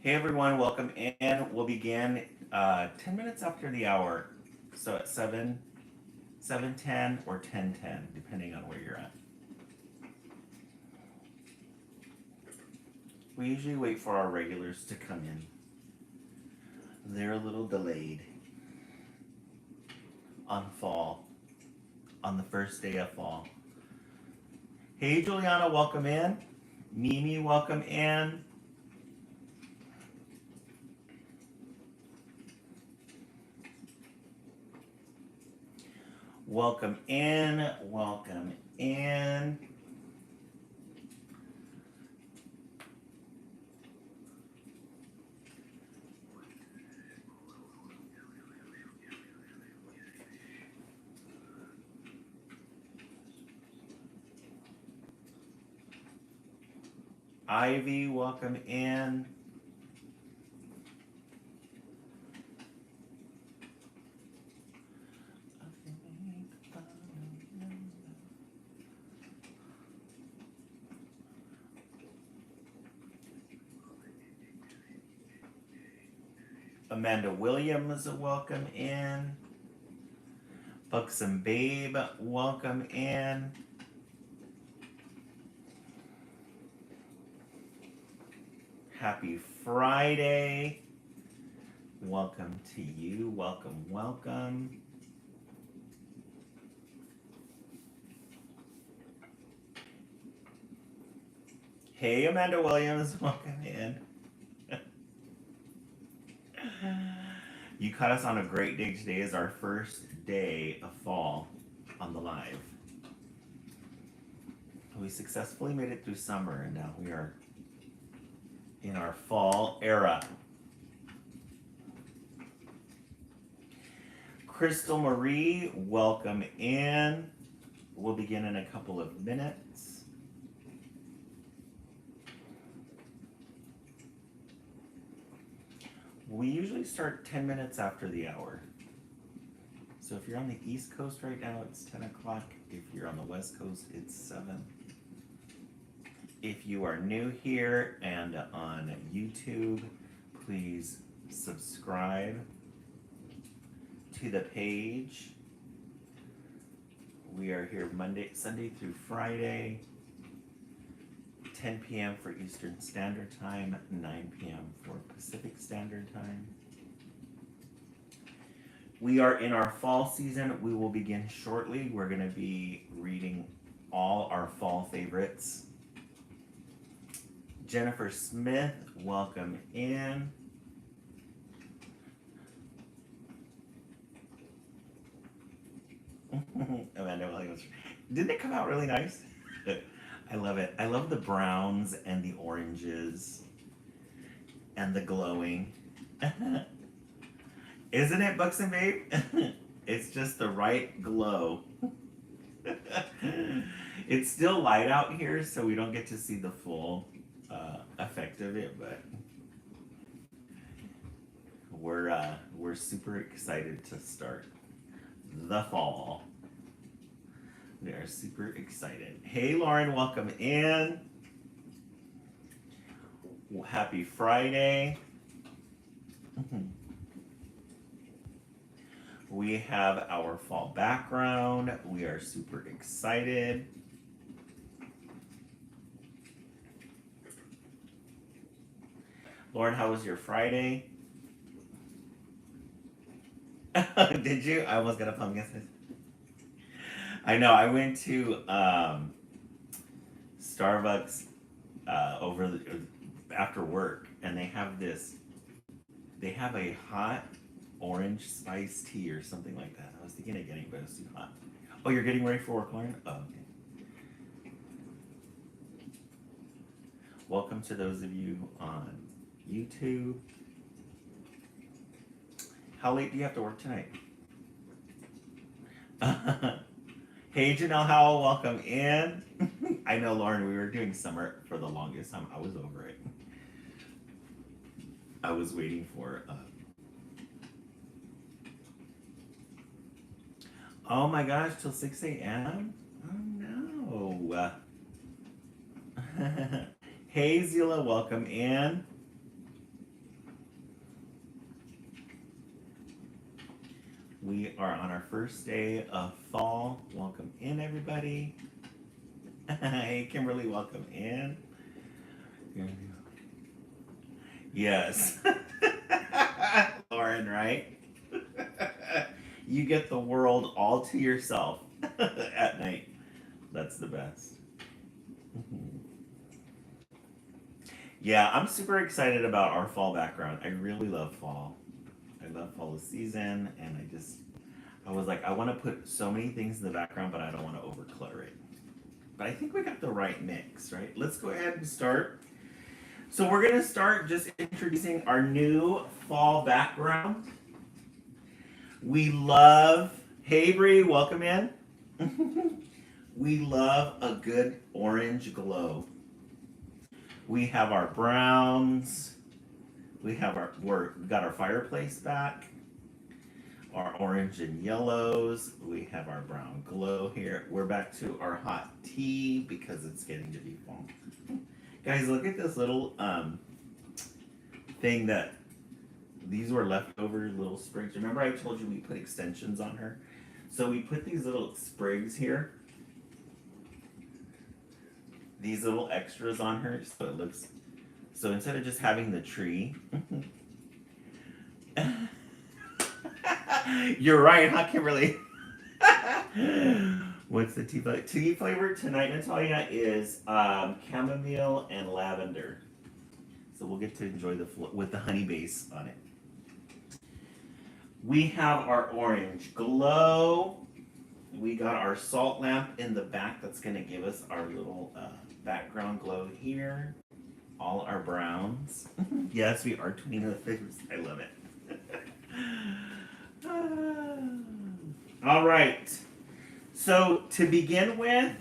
Hey everyone, welcome in. We'll begin 10 minutes after the hour. So at 7:10 or 10:10, depending on where you're at. We usually wait for our regulars to come in. They're a little delayed on fall, on the first day of fall. Hey Juliana, welcome in. Mimi, welcome in. Welcome in, welcome in. Ivy, welcome in. Amanda Williams, welcome in. Buxom Babe, welcome in. Happy Friday. Welcome to you. Welcome, welcome. Hey, Amanda Williams, welcome in. You caught us on a great day. Today is our first day of fall on the live. We successfully made it through summer and now we are in our fall era. Crystal Marie, welcome in. We'll begin in a couple of minutes. We usually start 10 minutes after the hour. So if you're on the East Coast right now, it's 10 o'clock. If you're on the West Coast, it's 7. If you are new here and on YouTube, please subscribe to the page. We are here Sunday through Friday, 10 p.m. for Eastern Standard Time, 9 p.m. for Pacific Standard Time. We are in our fall season. We will begin shortly. We're going to be reading all our fall favorites. Jennifer Smith, welcome in. Amanda Williams. Didn't it come out really nice? I love it. I love the browns and the oranges and the glowing. Isn't it, Buxom Babe? It's just the right glow. It's still light out here, so we don't get to see the full effect of it, but we're super excited to start the fall. We are super excited. Hey Lauren, welcome in. Happy Friday. We have our fall background. We are super excited. Lauren, how was your Friday? Did you? I almost got a pumpkin spice. I know. I went to Starbucks after work, and they have this. They have a hot orange spice tea or something like that. I was thinking of getting it, but it's too hot. Oh, you're getting ready for work, Lauren? Oh, okay. Welcome to those of you on YouTube. How late do you have to work tonight? Hey Janelle Howell, welcome in. I know, Lauren, we were doing summer for the longest time. I was over it. I was waiting for oh my gosh, till 6 a.m.? Oh no. Hey Zila, welcome in. We are on our first day of fall. Welcome in, everybody. Hey, Kimberly, welcome in. Yes. Lauren, right? You get the world all to yourself at night. That's the best. Yeah, I'm super excited about our fall background. I really love fall. I love fall season, and I was like, I want to put so many things in the background, but I don't want to overclutter it. But I think we got the right mix, right? Let's go ahead and start. So we're gonna start just introducing our new fall background. We love, hey Bree, welcome in. We love a good orange glow. We have our browns. We got our fireplace back. Our orange and yellows. We have our brown glow here. We're back to our hot tea because it's getting to be fall. Guys, look at this little thing that these were leftover little sprigs. Remember I told you we put extensions on her? So we put these little sprigs here. These little extras on her so it looks, so instead of just having the tree. You're right, huh, Kimberly? What's the tea flavor? Tea flavor tonight, Natalia, is chamomile and lavender. So we'll get to enjoy with the honey base on it. We have our orange glow. We got our salt lamp in the back that's going to give us our little background glow here. All our browns. Yes, we are twinning the figures. I love it. All right. So to begin with,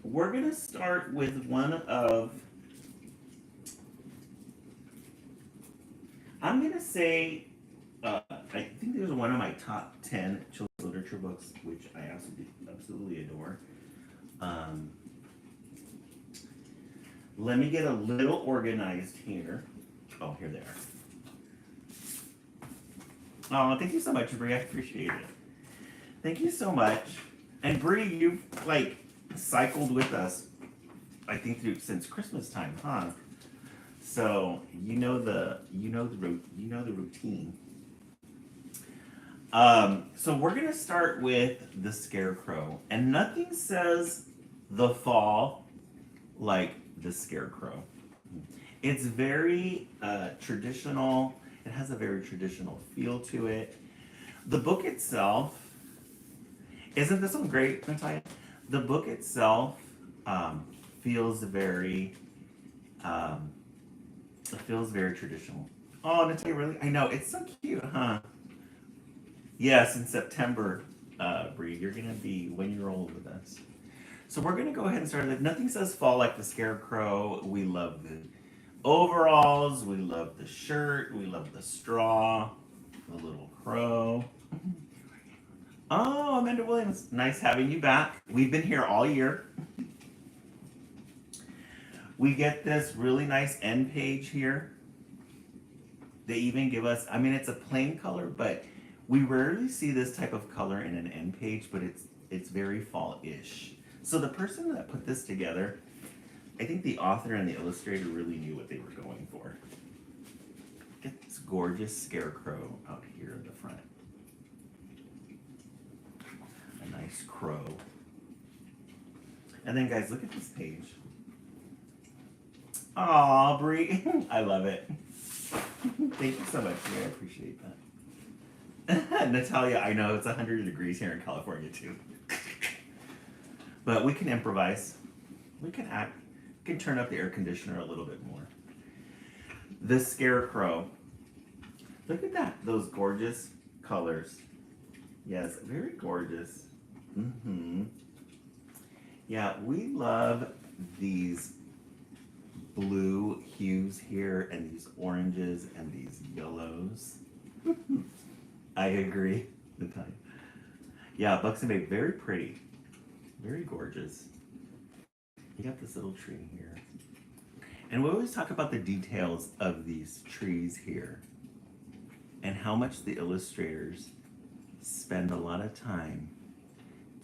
we're going to start with one of, I'm going to say, I think there's one of my top 10 children's literature books, which I absolutely adore. Let me get a little organized here. Oh, here they are. Oh, thank you so much, Bree. I appreciate it. Thank you so much. And Bree, you've like cycled with us, I think since Christmas time, huh? So you know the routine. So we're gonna start with the Scarecrow, and nothing says the fall like the Scarecrow. It's very traditional. It has a very traditional feel to it. The book itself, isn't this one great, Natalia? The book itself feels very traditional. Oh, Natalia, really? I know, it's so cute, huh? Yes, in September, Bree, you're gonna be 1 year old with us. So we're gonna go ahead and start. Nothing says fall like the Scarecrow. We love the overalls. We love the shirt. We love the straw. The little crow. Oh, Amanda Williams, nice having you back. We've been here all year. We get this really nice end page here. They even give us, I mean, it's a plain color, but we rarely see this type of color in an end page, but it's very fall-ish. So the person that put this together, I think the author and the illustrator really knew what they were going for. Get this gorgeous Scarecrow out here in the front. A nice crow. And then guys, look at this page. Aw, Brie, I love it. Thank you so much, Brie. I appreciate that. Natalia, I know it's 100 degrees here in California too. But we can improvise. We can turn up the air conditioner a little bit more. The Scarecrow. Look at that, those gorgeous colors. Yes, very gorgeous. Yeah, we love these blue hues here and these oranges and these yellows. I agree, Natalia. Yeah, Buxton Bay, very pretty. Very gorgeous. You got this little tree here. And we always talk about the details of these trees here and how much the illustrators spend a lot of time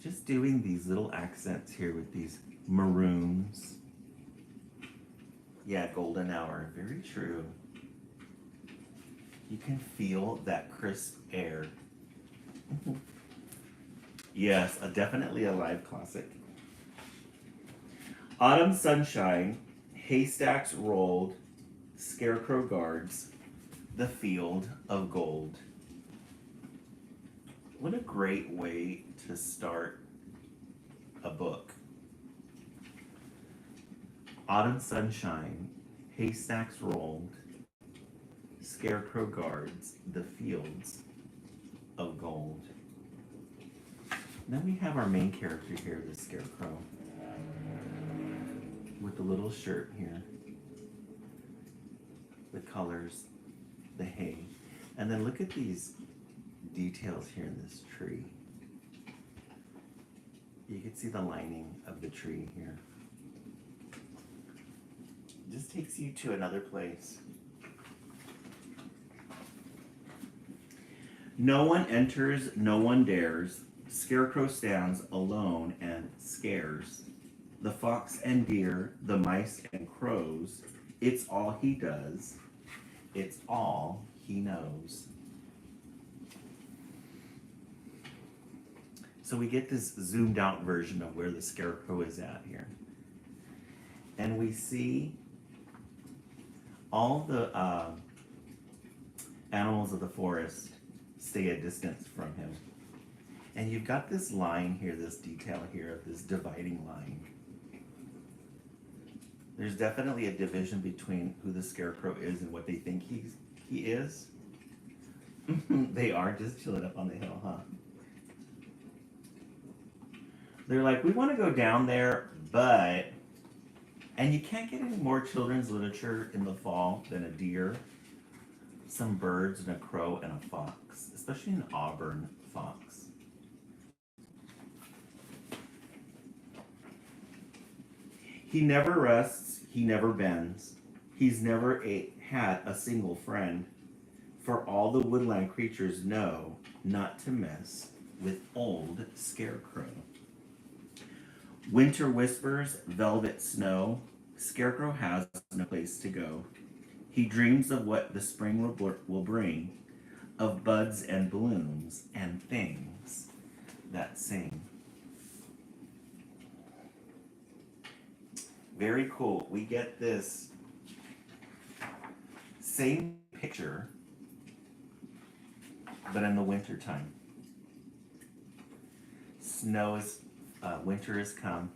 just doing these little accents here with these maroons. Yeah, golden hour, very true. You can feel that crisp air. Yes, definitely a live classic. Autumn sunshine, haystacks rolled, scarecrow guards, the field of gold. What a great way to start a book. Autumn sunshine, haystacks rolled, scarecrow guards, the fields of gold. Then we have our main character here, the scarecrow, with the little shirt here, the colors, the hay. And then look at these details here in this tree. You can see the lining of the tree here. It just takes you to another place. No one enters, no one dares. Scarecrow stands alone and scares. The fox and deer, the mice and crows, it's all he does. It's all he knows. So we get this zoomed out version of where the scarecrow is at here. And we see all the animals of the forest stay a distance from him. And you've got this line here, this detail here of this dividing line. There's definitely a division between who the scarecrow is and what they think he is. They are just chilling up on the hill, huh? They're like, we want to go down there, but... And you can't get any more children's literature in the fall than a deer, some birds, and a crow, and a fox, especially an auburn fox. He never rests, he never bends. He's never had a single friend. For all the woodland creatures know not to mess with old Scarecrow. Winter whispers, velvet snow. Scarecrow has no place to go. He dreams of what the spring will bring, of buds and blooms and things that sing. Very cool. We get this same picture, but in the winter time. Snow is, winter has come.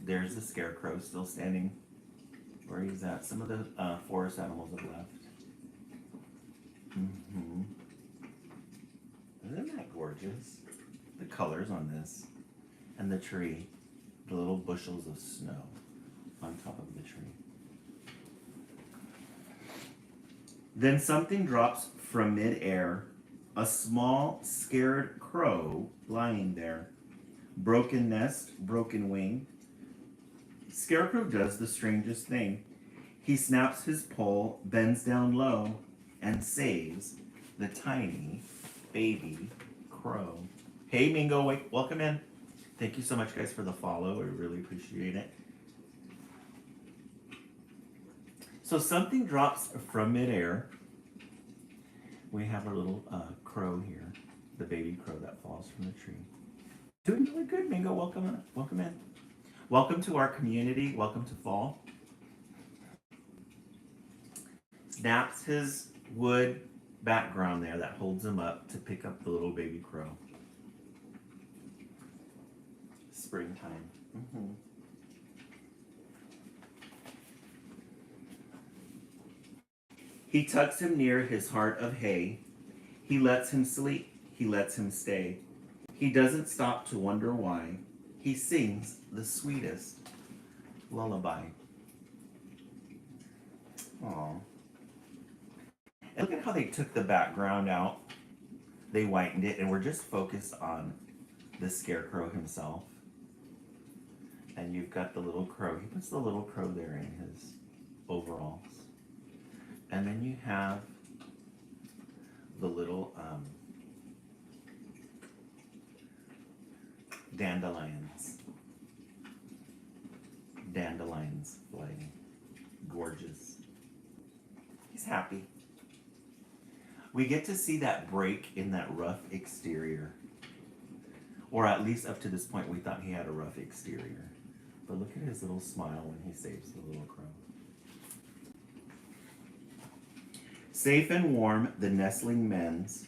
There's the scarecrow still standing where he's at. Some of the forest animals have left. Isn't that gorgeous? The colors on this. And the tree. The little bushels of snow on top of the tree. Then something drops from mid-air, a small, scared crow lying there. Broken nest, broken wing. Scarecrow does the strangest thing. He snaps his pole, bends down low, and saves the tiny baby crow. Hey, Mingo, welcome in. Thank you so much, guys, for the follow. I really appreciate it. So something drops from midair. We have our little crow here, the baby crow that falls from the tree. Doing really good, Mingo. Welcome in. Welcome in. Welcome to our community. Welcome to fall. Snaps his wood background there that holds him up to pick up the little baby crow. Springtime. He tucks him near his heart of hay. He lets him sleep. He lets him stay. He doesn't stop to wonder why. He sings the sweetest lullaby. Aww. And look at how they took the background out. They whitened it, and we're just focused on the scarecrow himself. And you've got the little crow. He puts the little crow there in his overalls. And then you have the little Dandelions. Dandelions flying. Gorgeous. He's happy. We get to see that break in that rough exterior. Or at least up to this point we thought he had a rough exterior. But look at his little smile when he saves the little crow. Safe and warm the nestling mends.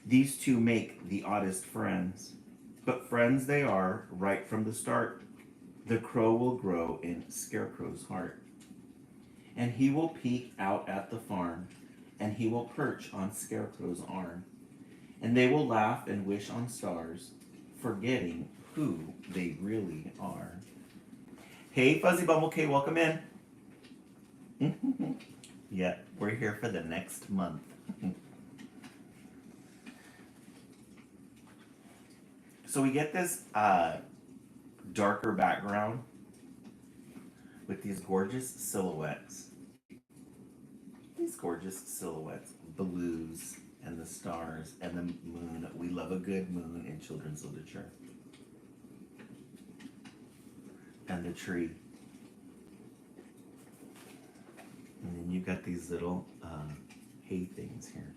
These two make the oddest friends. But friends they are right from the start. The crow will grow in Scarecrow's heart. And he will peek out at the farm. And he will perch on Scarecrow's arm. And they will laugh and wish on stars, forgetting who they really are. Hey, Fuzzy Bumble K, welcome in. Yeah, we're here for the next month. So we get this darker background with these gorgeous silhouettes. These gorgeous silhouettes, blues and the stars and the moon. We love a good moon in children's literature. And the tree. And then you've got these little hay things here.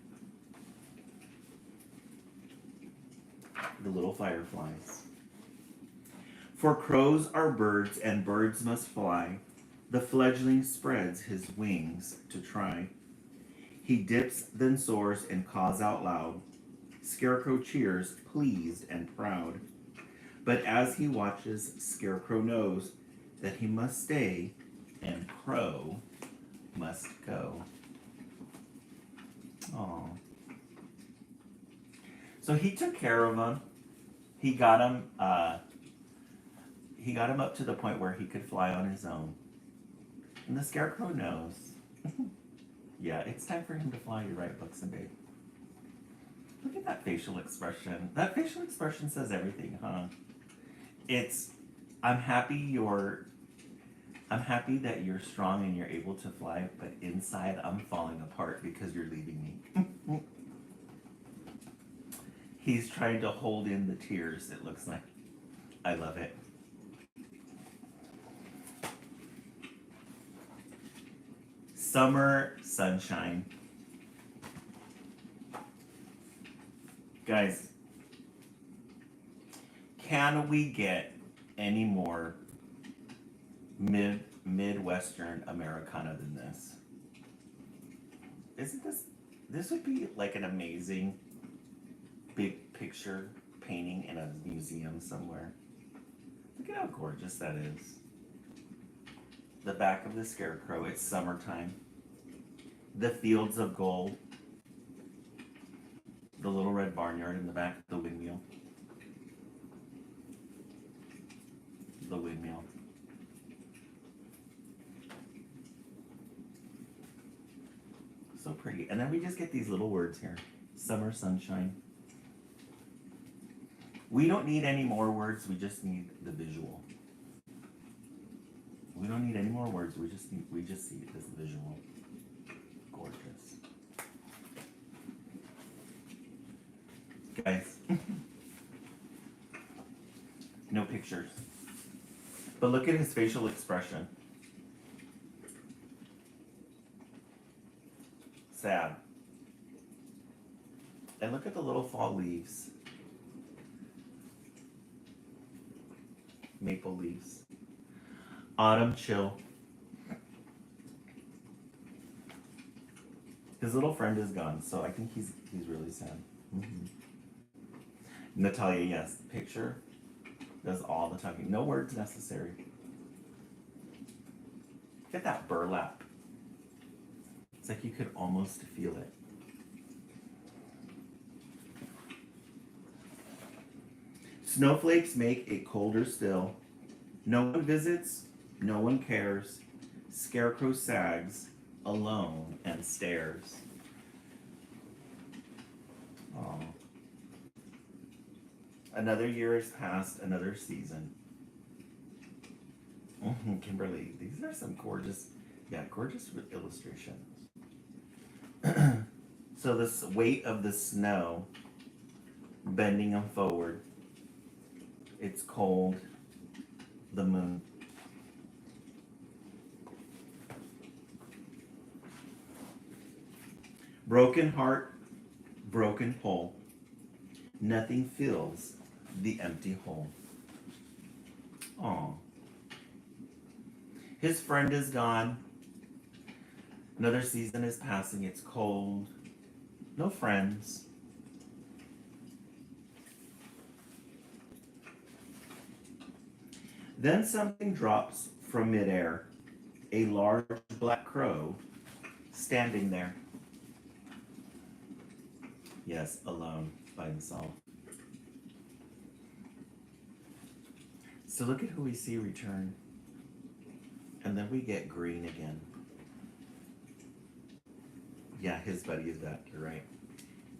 The little fireflies. For crows are birds and birds must fly. The fledgling spreads his wings to try. He dips, then soars and caws out loud. Scarecrow cheers, pleased and proud. But as he watches, Scarecrow knows that he must stay and Crow must go. Aww. So he took care of him. He got him up to the point where he could fly on his own. And the Scarecrow knows. Yeah, it's time for him to fly. You're right, Buxton Babe. Look at that facial expression. That facial expression says everything, huh? It's, I'm happy that you're strong and you're able to fly, but inside I'm falling apart because you're leaving me. He's trying to hold in the tears, it looks like. I love it. Summer sunshine. Guys, can we get any more Midwestern Americana than this? Isn't this would be like an amazing big picture painting in a museum somewhere. Look at how gorgeous that is. The back of the Scarecrow, it's summertime. The fields of gold. The little red barnyard in the back, the windmill. The windmill. So pretty. And then we just get these little words here. Summer sunshine. We don't need any more words, we just need the visual. We don't need any more words, we just see this visual. Gorgeous. Guys. No pictures. But look at his facial expression. Sad. And look at the little fall leaves. Maple leaves. Autumn chill. His little friend is gone, so I think he's really sad. Mm-hmm. Natalia, yes, picture does all the talking. No words necessary. Look at that burlap. It's like you could almost feel it. Snowflakes make it colder still. No one visits, no one cares. Scarecrow sags, alone and stares. Aww. Another year has passed, another season. Kimberly, these are some gorgeous, gorgeous illustrations. So this weight of the snow, bending them forward. It's cold. The moon. Broken heart, broken pole. Nothing fills the empty hole. Aw. His friend is gone. Another season is passing. It's cold. No friends. Then something drops from midair. A large black crow standing there. Yes, alone by himself. So look at who we see return. And then we get green again. Yeah, his buddy is back, you're right.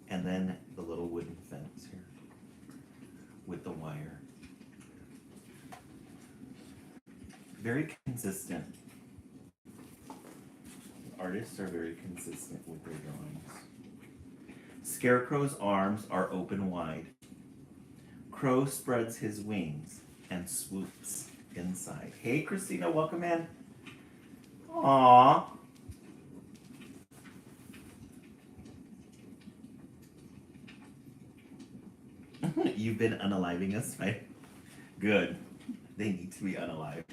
And then the little wooden fence here with the wire. Very consistent. Artists are very consistent with their drawings. Scarecrow's arms are open wide. Crow spreads his wings and swoops inside. Hey, Christina, welcome in. Aww. You've been unaliving us, right? Good. They need to be unalived.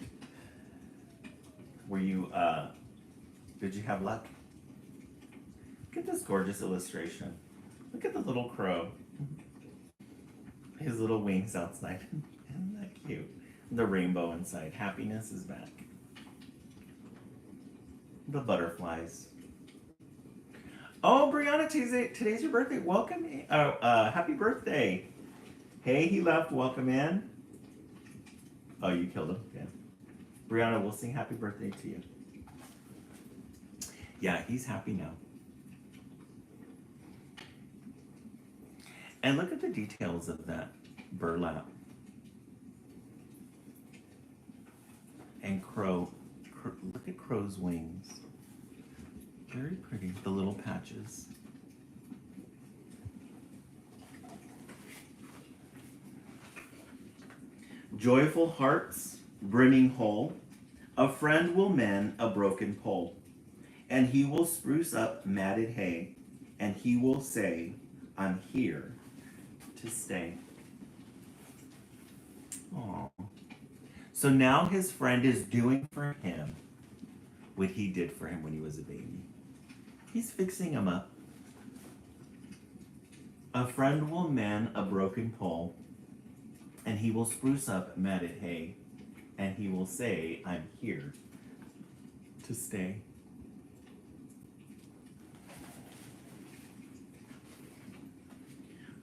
Were you, did you have luck? Look at this gorgeous illustration. Look at the little crow. His little wings outside. Isn't that cute? The rainbow inside. Happiness is back. The butterflies. Oh, Brianna, today's your birthday. Welcome in. Happy birthday. Hey, he left. Welcome in. Oh, you killed him. Yeah. Brianna, we'll sing happy birthday to you. Yeah, he's happy now. And look at the details of that burlap. And crow, look at crow's wings. Very pretty, the little patches. Joyful hearts, brimming whole, a friend will mend a broken pole, and he will spruce up matted hay, and he will say, I'm here to stay. Aww. So now his friend is doing for him what he did for him when he was a baby. He's fixing him up. A friend will mend a broken pole, and he will spruce up matted hay, and he will say, I'm here to stay.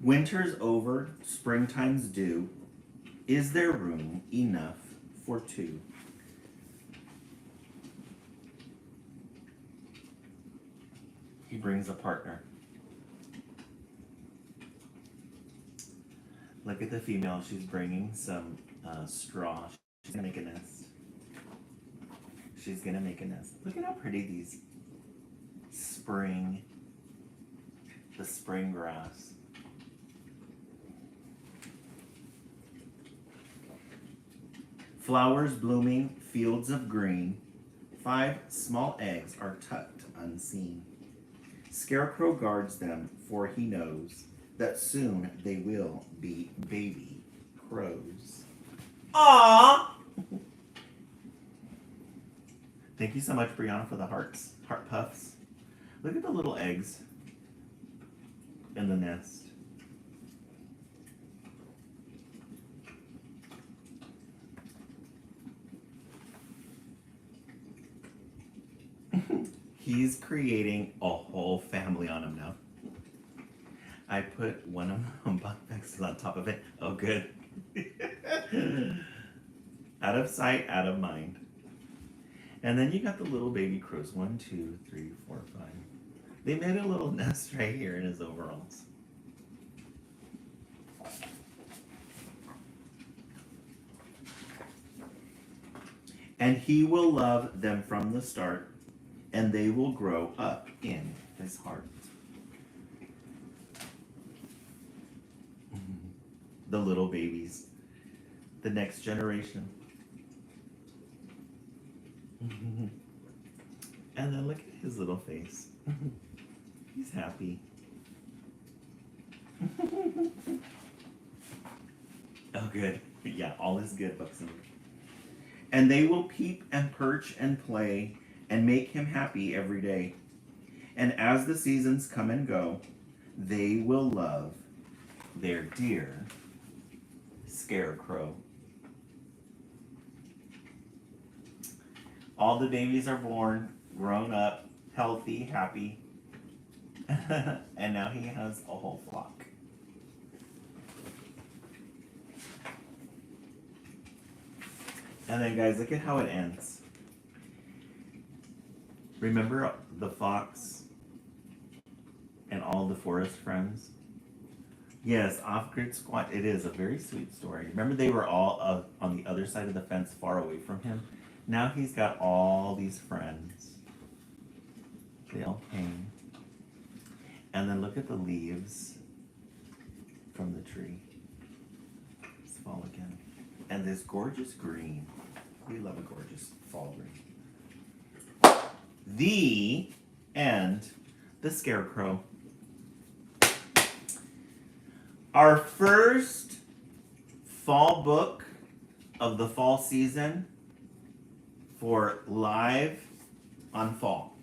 Winter's over, springtime's due. Is there room enough for two? He brings a partner. Look at the female. She's bringing some straw. She's gonna make a nest. She's gonna make a nest. Look at how pretty these the spring grass. Flowers blooming, fields of green. 5 small eggs are tucked unseen. Scarecrow guards them, for he knows that soon they will be baby crows. Aww! Thank you so much, Brianna, for the heart puffs. Look at the little eggs in the nest. He's creating a whole family on him now. I put one of them bunk vexes on top of it. Oh, good. Out of sight, out of mind. And then you got the little baby crows. 1, 2, 3, 4, 5. They made a little nest right here in his overalls. And he will love them from the start, and they will grow up in his heart. The little babies. the next generation. And then look at his little face. He's happy. Oh, good. Yeah, all is good, Buxom. And they will peep and perch and play and make him happy every day. And as the seasons come and go, they will love their dear Scarecrow. All the babies are born, grown up, healthy, happy. And now he has a whole flock. And then guys, look at how it ends. Remember the fox and all the forest friends? Yes, Off-Grid Squad. It is a very sweet story. Remember they were all on the other side of the fence far away from him? Now he's got all these friends. They all came. And then look at the leaves from the tree. It's fall again. And this gorgeous green. We love a gorgeous fall green. The end. The Scarecrow. Our first fall book of the fall season for live on fall.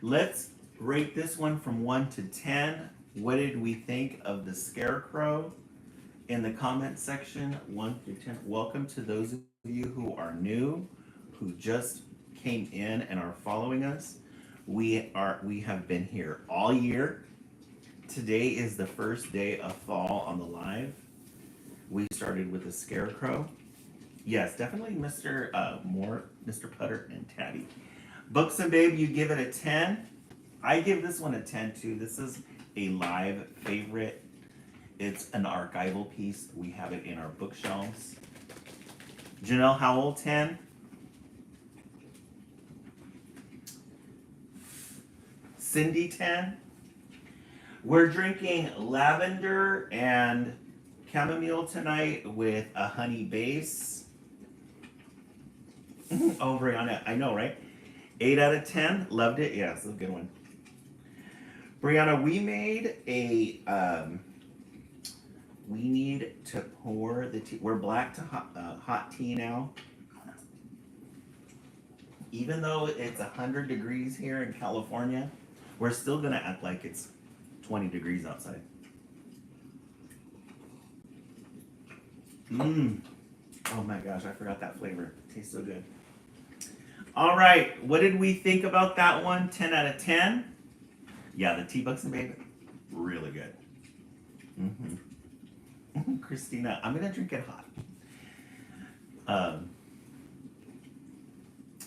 Let's rate this one from 1 to 10. What did we think of the Scarecrow? In the comment section, 1 through 10. Welcome to those of you who are new, who just came in and are following us. We have been here all year. Today is the first day of fall on the live. We started with the Scarecrow. Yes, definitely Mr. Mr. Putter and Tabby. Buxom Babe, you give it a 10. I give this one a 10 too. This is a live favorite. It's an archival piece. We have it in our bookshelves. Janelle Howell, 10. Cindy, 10. We're drinking lavender and chamomile tonight with a honey base. Oh, Brianna, I know, right? 8 out of 10. Loved it. Yeah, it's a good one. Brianna, we made a, we need to pour the tea. We're black to hot tea now. Even though it's 100 degrees here in California, we're still gonna act like it's 20 degrees outside. Oh my gosh, I forgot that flavor. It tastes so good. All right, what did we think about that one? 10 out of 10? Yeah, the tea, Buxom Babe, really good. Christina, I'm gonna drink it hot.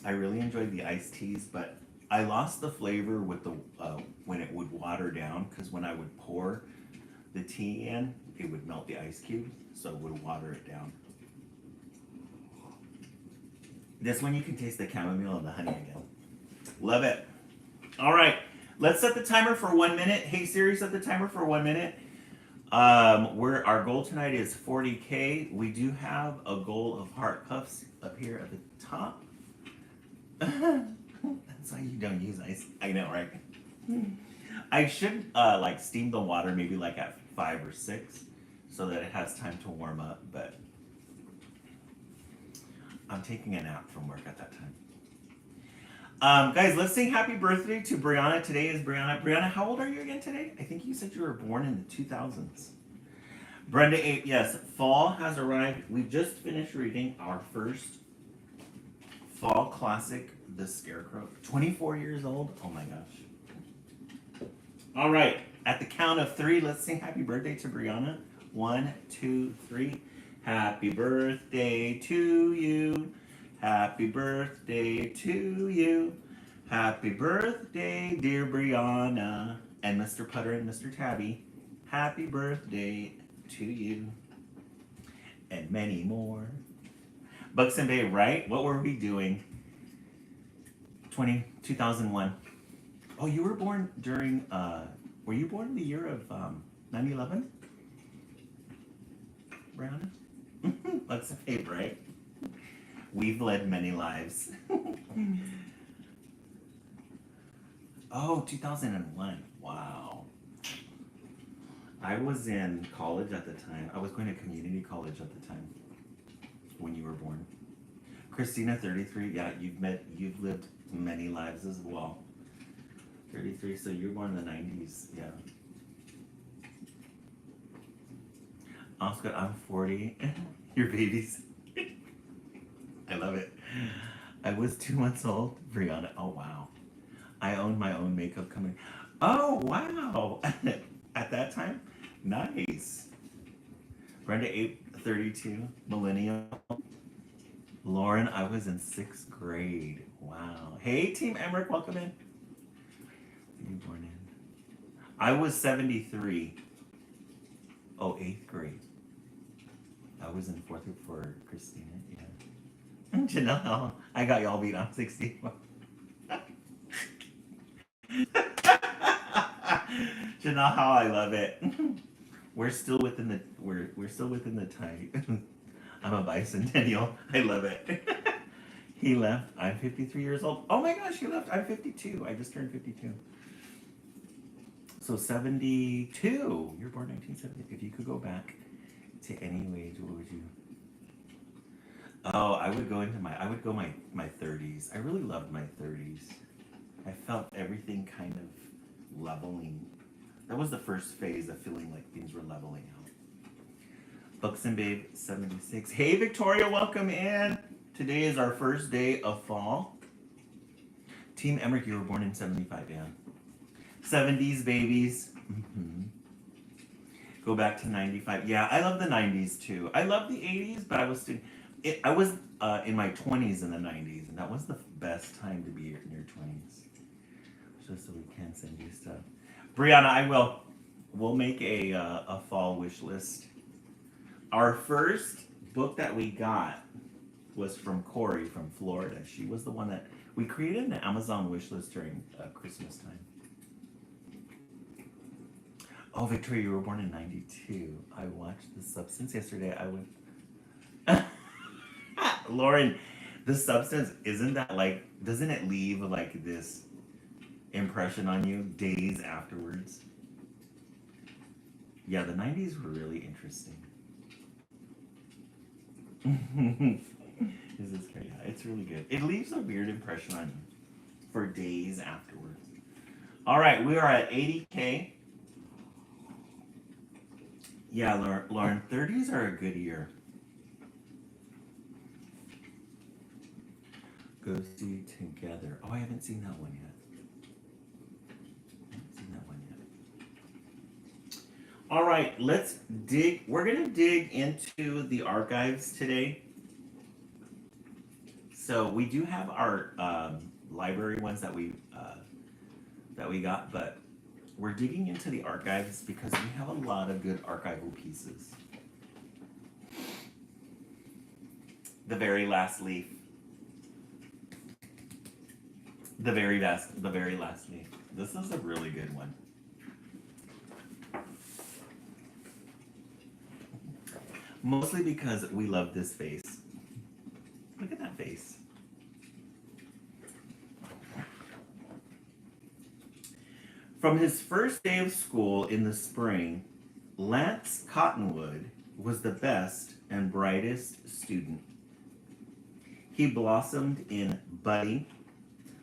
I really enjoyed the iced teas, but I lost the flavor with the when it would water down, because when I would pour the tea in, it would melt the ice cubes, so it would water it down. This one you can taste the chamomile and the honey again. Love it. All right, let's set the timer for 1 minute. Hey Siri, set the timer for 1 minute. Our goal tonight is 40K. We do have a goal of heart puffs up here at the top. That's why you don't use ice. I know, right? I should like steam the water maybe like at 5 or 6 so that it has time to warm up, but I'm taking a nap from work at that time. Guys, let's sing happy birthday to Brianna. Today is Brianna. Brianna, how old are you again today? I think you said you were born in the 2000s. Brenda 8, yes, fall has arrived. We just finished reading our first fall classic, The Scarecrow. 24 years old? Oh my gosh. All right, at the count of 3, let's sing happy birthday to Brianna. 1, 2, 3. Happy birthday to you. Happy birthday to you. Happy birthday, dear Brianna. And Mr. Putter and Mr. Tabby, happy birthday to you. And many more. Buxom Bay, right? What were we doing? 2001. Oh, you were born during, were you born in the year of 9/11? Brianna? What's the babe, right? We've led many lives. Oh, 2001. Wow. I was in college at the time. I was going to community college at the time when you were born. Christina, 33. Yeah, you've lived many lives as well. 33, so you were born in the 90s. Yeah. Oscar, I'm 40. Your baby's. I love it. I was 2 months old. Brianna. Oh, wow. I owned my own makeup company. Oh, wow. At that time? Nice. Brenda, 832. Millennial. Lauren, I was in 6th grade. Wow. Hey, Team Emmerich, welcome in. You born in? I was 73. Oh, 8th grade. I was in 4th grade for Christina, yeah. Janelle, I got y'all beat. I'm 61. Janelle, how I love it. We're still within the we're still within the time. I'm a bicentennial. I love it. He left. I'm 53 years old. Oh my gosh, he left. I'm 52. I just turned 52. So 72. You're born 1970. If you could go back to any age, what would you? Oh, I would go my 30s. I really loved my 30s. I felt everything kind of leveling. That was the first phase of feeling like things were leveling out. Buxton Babe 76. Hey Victoria, welcome in. Today is our first day of fall. Team Emmerich, you were born in 75, yeah. 70s babies. Mm-hmm. Go back to 95. Yeah, I love the 90s too. I love the 80s, but I was in my 20s in the 90s, and that was the best time to be in your 20s. Just so we can send you stuff. Brianna, I will. We'll make a fall wish list. Our first book that we got was from Corey from Florida. She was the one that we created an Amazon wish list during Christmas time. Oh, Victoria, you were born in 92. I watched The Substance yesterday. I went. Lauren, The Substance, isn't that like, doesn't it leave like this impression on you days afterwards? Yeah, the 90s were really interesting. This is great. Yeah, it's really good. It leaves a weird impression on you for days afterwards. All right, we are at 80K. Yeah, Lauren, 30s are a good year. Go see Together. Oh, I haven't seen that one yet. All right, let's dig. We're going to dig into the archives today. So we do have our library ones that we got, but we're digging into the archives because we have a lot of good archival pieces. The very last leaf. The very last leaf. This is a really good one. Mostly because we love this face. Look at that face. From his first day of school in the spring, Lance Cottonwood was the best and brightest student. He blossomed in budding.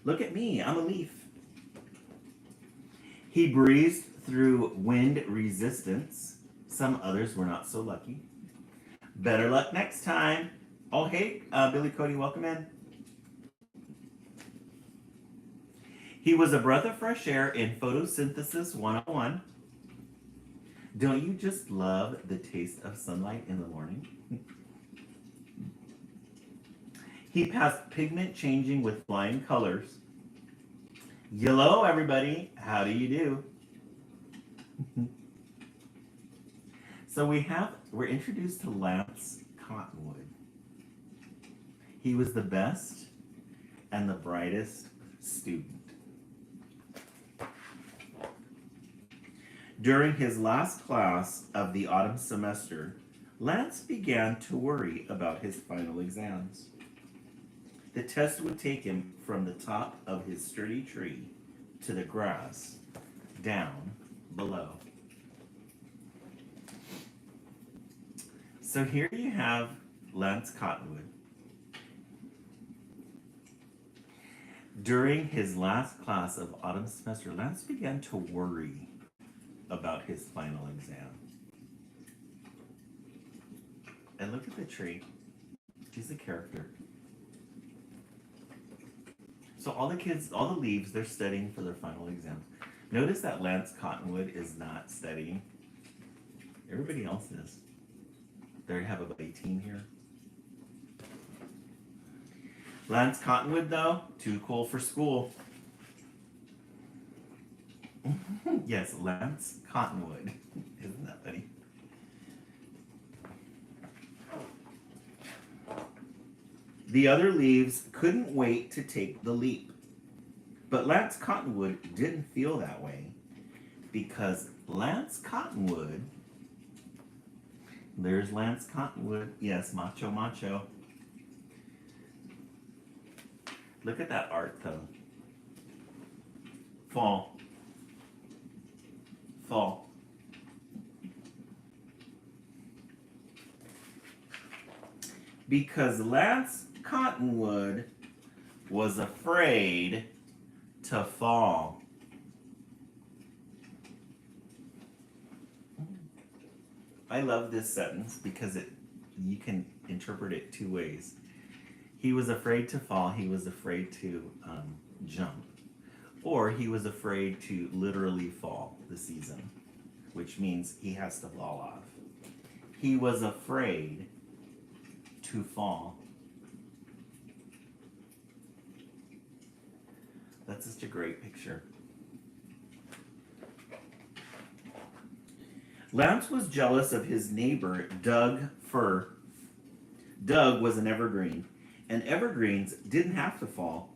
Look at me, I'm a leaf. He breezed through wind resistance. Some others were not so lucky. Better luck next time. Oh, hey, Billy Cody, welcome in. He was a breath of fresh air in photosynthesis 101. Don't you just love the taste of sunlight in the morning? He passed pigment changing with flying colors. Hello, everybody. How do you do? So we're introduced to Lance Cottonwood. He was the best and the brightest student. During his last class of the autumn semester, Lance began to worry about his final exams. The test would take him from the top of his sturdy tree to the grass down below. So here you have Lance Cottonwood. During his last class of autumn semester, Lance began to worry about his final exam. And look at the tree. She's a character. So all the kids, all the leaves, they're studying for their final exams. Notice that Lance Cottonwood is not studying. Everybody else is. They have about 18 here. Lance Cottonwood, though, too cool for school. Yes, Lance Cottonwood. Isn't that funny? The other leaves couldn't wait to take the leap. But Lance Cottonwood didn't feel that way because Lance Cottonwood, there's Lance Cottonwood, yes, macho, macho. Look at that art though. Fall. Fall. Because Lance Cottonwood was afraid to fall. I love this sentence because you can interpret it two ways. He was afraid to fall, he was afraid to jump. Or he was afraid to literally fall the season, which means he has to fall off. He was afraid to fall. That's such a great picture. Lance was jealous of his neighbor, Doug Fir. Doug was an evergreen, and evergreens didn't have to fall.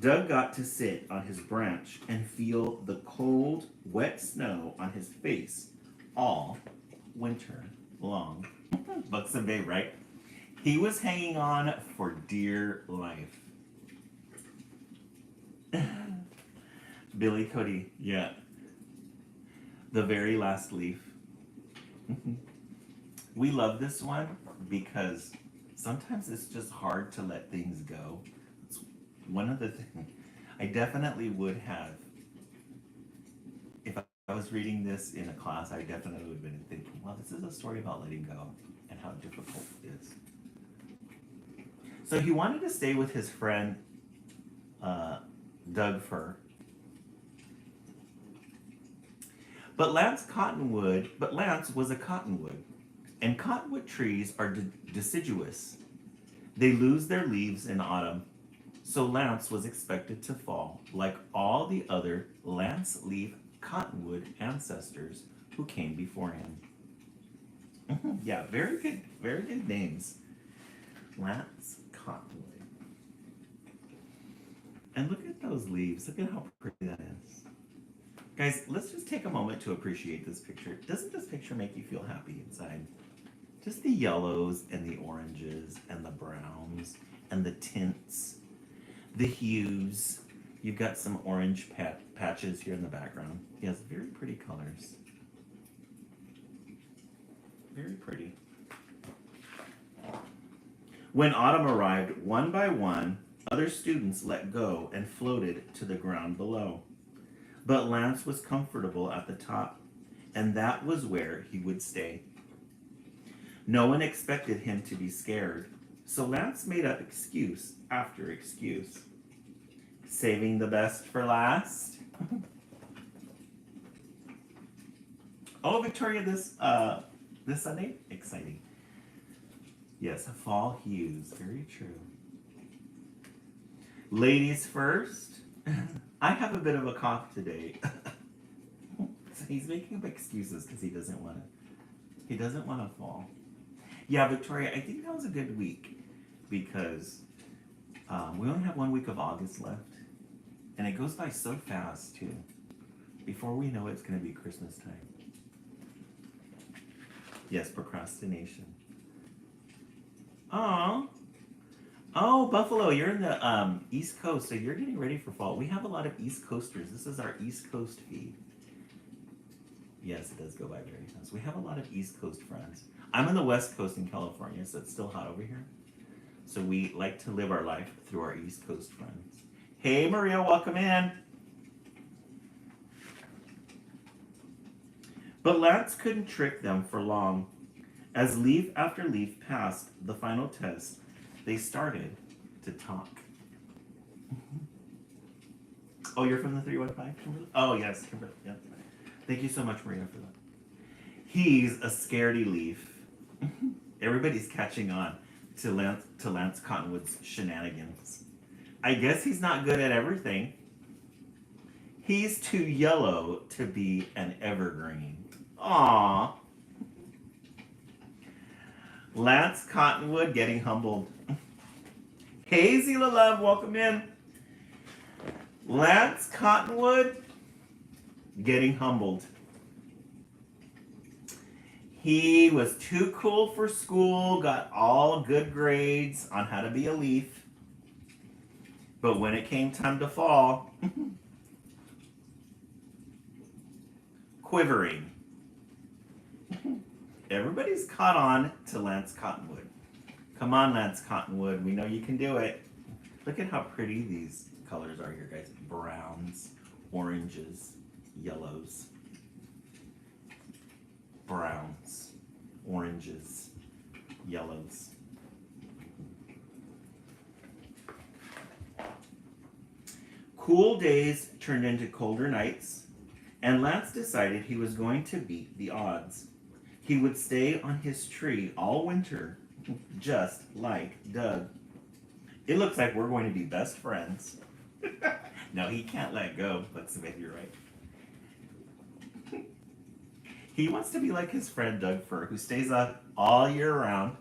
Doug got to sit on his branch and feel the cold, wet snow on his face all winter long. Buxom Bay, right? He was hanging on for dear life. Billy Cody, yeah. The very last leaf. We love this one because sometimes it's just hard to let things go. It's one of the things I definitely would have, if I was reading this in a class, I definitely would have been thinking, well, this is a story about letting go and how difficult it is. So he wanted to stay with his friend, Doug Fir. But Lance was a cottonwood, and cottonwood trees are deciduous. They lose their leaves in autumn, so Lance was expected to fall like all the other lance leaf cottonwood ancestors who came before him. Yeah, very good names. Lance Cottonwood. And look at those leaves. Look at how pretty that is. Guys, let's just take a moment to appreciate this picture. Doesn't this picture make you feel happy inside? Just the yellows and the oranges and the browns and the tints, the hues. You've got some orange patches here in the background. Yes, very pretty colors. Very pretty. When autumn arrived, one by one, other students let go and floated to the ground below. But Lance was comfortable at the top, and that was where he would stay. No one expected him to be scared, so Lance made up excuse after excuse. Saving the best for last. Oh, Victoria, this Sunday? Exciting. Yes, fall hues. Very true. Ladies first. I have a bit of a cough today. So he's making up excuses because he doesn't want to fall. Yeah, Victoria, I think that was a good week because we only have 1 week of August left. And it goes by so fast, too. Before we know it, it's going to be Christmas time. Yes, procrastination. Oh, oh, Buffalo, you're in the East Coast, so you're getting ready for fall. We have a lot of East Coasters. This is our East Coast feed. Yes, it does go by very fast. We have a lot of East Coast friends. I'm on the West Coast in California, so it's still hot over here. So we like to live our life through our East Coast friends. Hey, Maria, welcome in. But Lance couldn't trick them for long. As leaf after leaf passed the final test, they started to talk. Oh, you're from the 315, Kimberly? Oh, yes, Kimberly. Yeah. Thank you so much, Maria, for that. He's a scaredy leaf. Everybody's catching on to Lance Cottonwood's shenanigans. I guess he's not good at everything. He's too yellow to be an evergreen. Aww. Lance Cottonwood getting humbled. Hey, Zila Love, welcome in. Lance Cottonwood getting humbled. He was too cool for school, got all good grades on how to be a leaf. But when it came time to fall, quivering. Everybody's caught on to Lance Cottonwood. Come on, Lance Cottonwood. We know you can do it. Look at how pretty these colors are here, guys. Browns, oranges, yellows. Browns, oranges, yellows. Cool days turned into colder nights, and Lance decided he was going to beat the odds. He would stay on his tree all winter, just like Doug. It looks like we're going to be best friends. No, he can't let go. But Smith, you're right. He wants to be like his friend Doug Fir, who stays up all year round.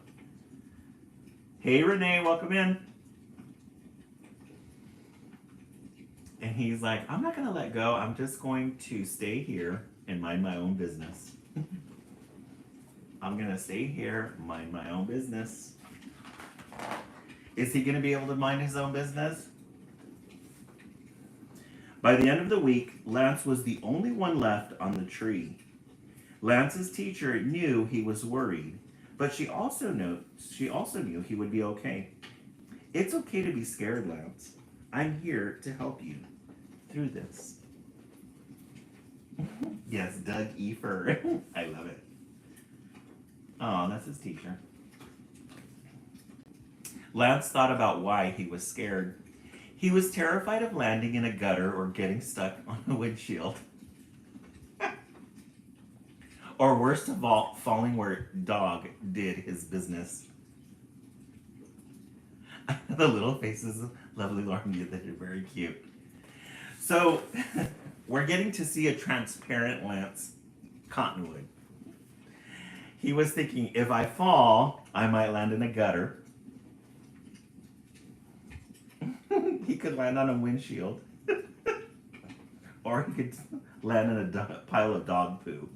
Hey, Renee, welcome in. And he's like, I'm not going to let go. I'm just going to stay here and mind my own business. I'm going to stay here, mind my own business. Is he going to be able to mind his own business? By the end of the week, Lance was the only one left on the tree. Lance's teacher knew he was worried, but she also knew he would be okay. It's okay to be scared, Lance. I'm here to help you through this. Yes, Doug E. Fir. I love it. Oh, that's his teacher. Lance thought about why he was scared. He was terrified of landing in a gutter or getting stuck on a windshield. Or worst of all, falling where Dog did his business. The little faces, lovely Lauren, that are very cute. So, we're getting to see a transparent Lance Cottonwood. He was thinking, if I fall, I might land in a gutter. He could land on a windshield. Or he could land in a pile of dog poo.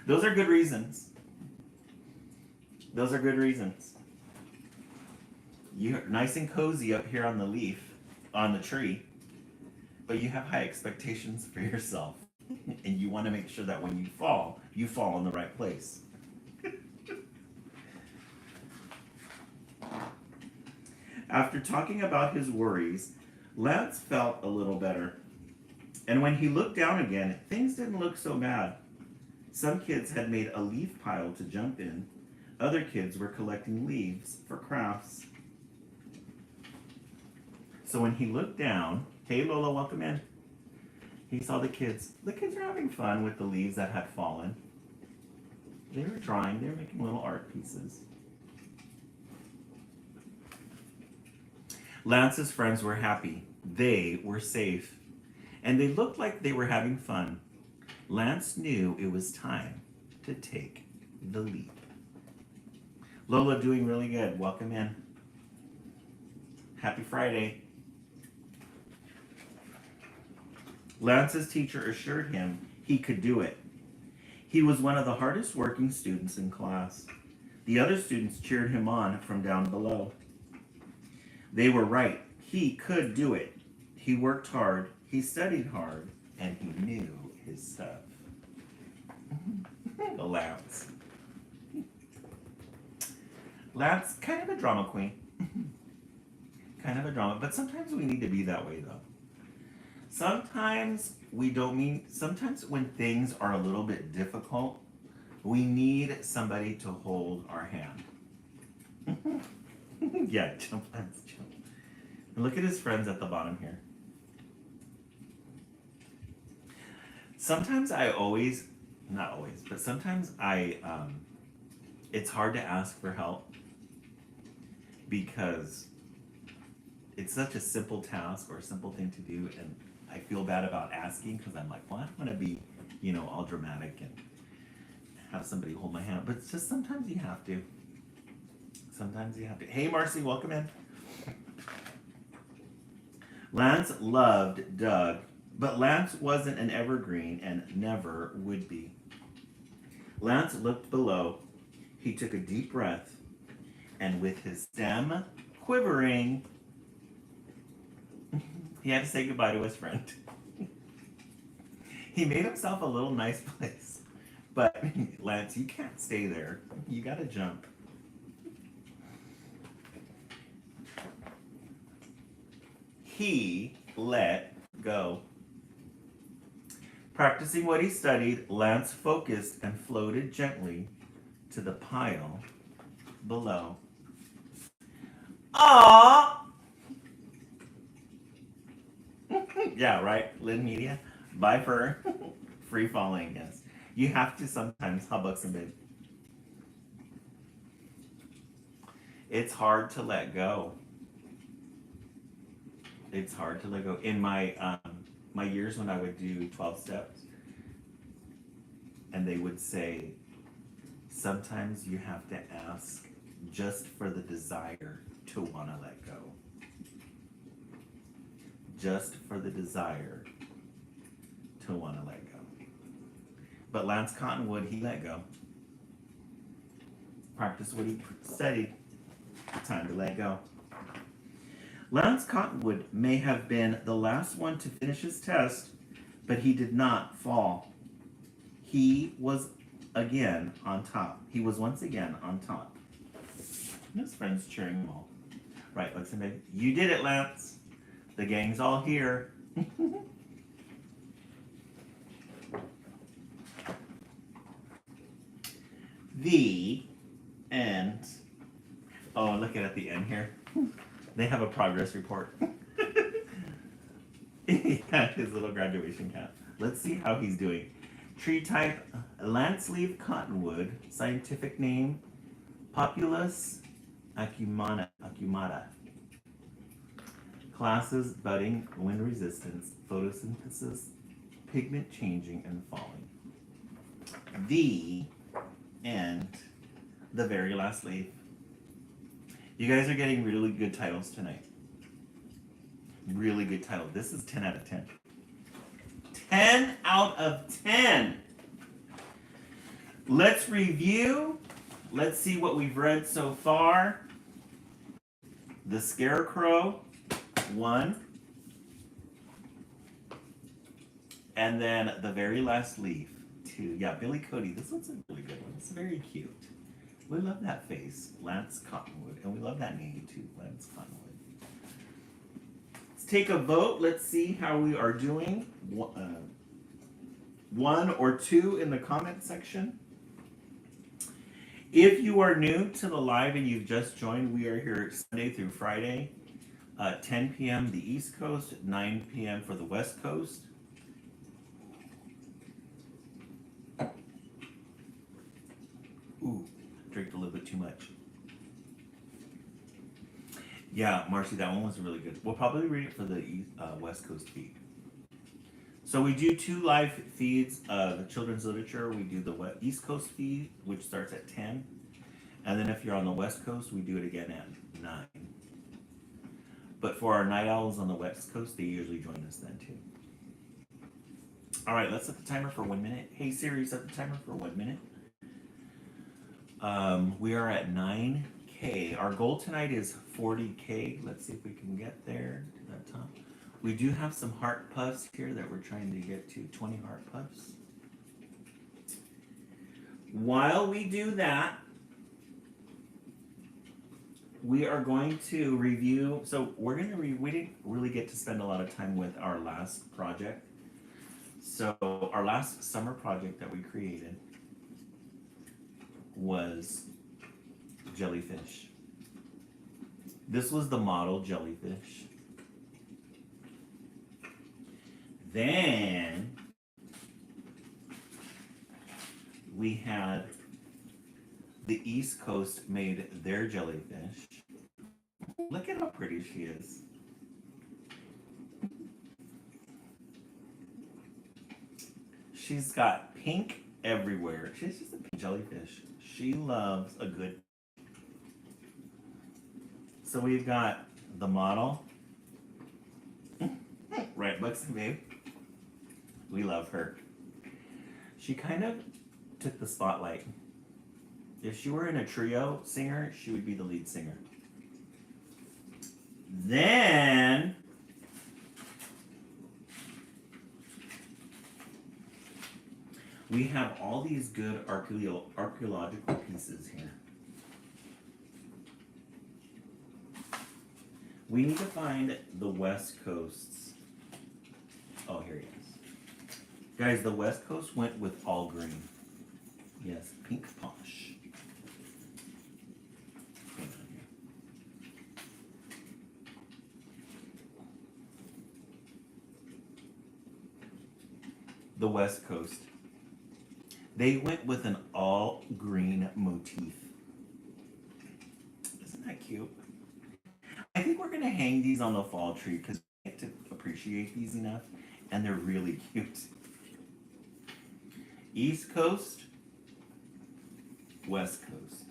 Those are good reasons. Those are good reasons. You're nice and cozy up here on the leaf, on the tree, but you have high expectations for yourself. And you want to make sure that when you fall in the right place. After talking about his worries, Lance felt a little better. And when he looked down again, things didn't look so bad. Some kids had made a leaf pile to jump in. Other kids were collecting leaves for crafts. So when he looked down, hey Lola, welcome in. He saw the kids. The kids were having fun with the leaves that had fallen. They were drawing, they were making little art pieces. Lance's friends were happy. They were safe. And they looked like they were having fun. Lance knew it was time to take the leap. Lola doing really good. Welcome in. Happy Friday. Lance's teacher assured him he could do it. He was one of the hardest working students in class. The other students cheered him on from down below. They were right. He could do it. He worked hard, he studied hard, and he knew his stuff. The Lance. Lance, kind of a drama queen. Kind of a drama, but sometimes we need to be that way though. Sometimes we don't mean, sometimes when things are a little bit difficult, we need somebody to hold our hand. Yeah, jump, Lance, jump. And look at his friends at the bottom here. Sometimes not always, but sometimes it's hard to ask for help because it's such a simple task or a simple thing to do, and I feel bad about asking because I'm like, well, I don't want to be, all dramatic and have somebody hold my hand, but it's just sometimes you have to. Sometimes you have to. Hey, Marcy, welcome in. Lance loved Doug, but Lance wasn't an evergreen and never would be. Lance looked below. He took a deep breath, and with his stem quivering, he had to say goodbye to his friend. He made himself a little nice place. But, Lance, you can't stay there. You gotta jump. He let go. Practicing what he studied, Lance focused and floated gently to the pile below. Aww! Yeah, right, Lynn Media. Bye for free falling, yes. You have to sometimes, how bucks and babe. It's hard to let go. It's hard to let go. In my my years when I would do 12 steps, and they would say, sometimes you have to ask just for the desire to want to let go. Just for the desire to want to let go. But Lance Cottonwood, he let go. Practice what he studied. Time to let go. Lance Cottonwood may have been the last one to finish his test, but he did not fall. He was again on top. He was once again on top. And his friends cheering him on. Right, listen, baby. You did it, Lance. The gang's all here. The end. Oh, look at the end here. They have a progress report. Yeah, his little graduation cap. Let's see how he's doing. Tree type, Lanceleaf Cottonwood. Scientific name, Populus acumata. Classes, budding, wind resistance, photosynthesis, pigment changing and falling. The end. The very last leaf. You guys are getting really good titles tonight. Really good title. This is 10 out of 10. 10 out of 10. Let's review. Let's see what we've read so far. The Scarecrow, 1. And then The Very Last Leaf, 2. Yeah, Billy Cody. This one's a really good one. It's very cute. We love that face, Lance Cottonwood. And we love that name too, Lance Cottonwood. Let's take a vote. Let's see how we are doing. 1 or 2 in the comment section. If you are new to the live and you've just joined, we are here Sunday through Friday, 10 p.m. the East Coast, 9 p.m. for the West Coast. Ooh, drank a little bit too much. Yeah, Marcy, that one was really good. We'll probably read it for the West Coast feed. So we do 2 live feeds of the children's literature. We do the East Coast feed, which starts at 10. And then if you're on the West Coast, we do it again at 9. But for our night owls on the West Coast, they usually join us then too. All right, let's set the timer for 1 minute. Hey Siri, set the timer for 1 minute. We are at 9K. Our goal tonight is 40K. Let's see if we can get there to that top. We do have some heart puffs here that we're trying to get to, 20 heart puffs. While we do that, we are going to review. So we didn't really get to spend a lot of time with our last project. So our last summer project that we created was jellyfish. This was the model jellyfish. Then we had the East Coast made their jellyfish. Look at how pretty she is. She's got pink everywhere. She's just a pink jellyfish. She loves a good. So we've got the model. Right, Buxton Babe. We love her. She kind of took the spotlight. If she were in a trio singer, she would be the lead singer. Then we have all these good archaeological pieces here. We need to find the West Coast's. Oh, here he is. Guys, the West Coast went with all green. Yes, pink posh. The West Coast. They went with an all green motif. Isn't that cute? I think we're gonna hang these on the fall tree because we get to appreciate these enough, and they're really cute. East Coast, West Coast.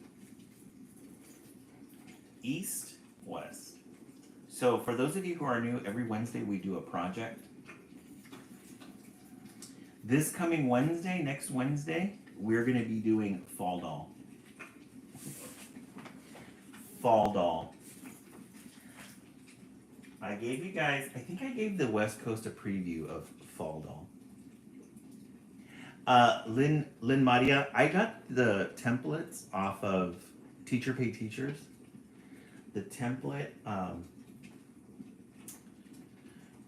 East, West. So for those of you who are new, every Wednesday we do a project. This coming Wednesday, next Wednesday, we're going to be doing Fall Doll. Fall Doll. I gave you guys, I think I gave the West Coast a preview of Fall Doll. Lynn Maria, I got the templates off of Teacher Pay Teachers. The template,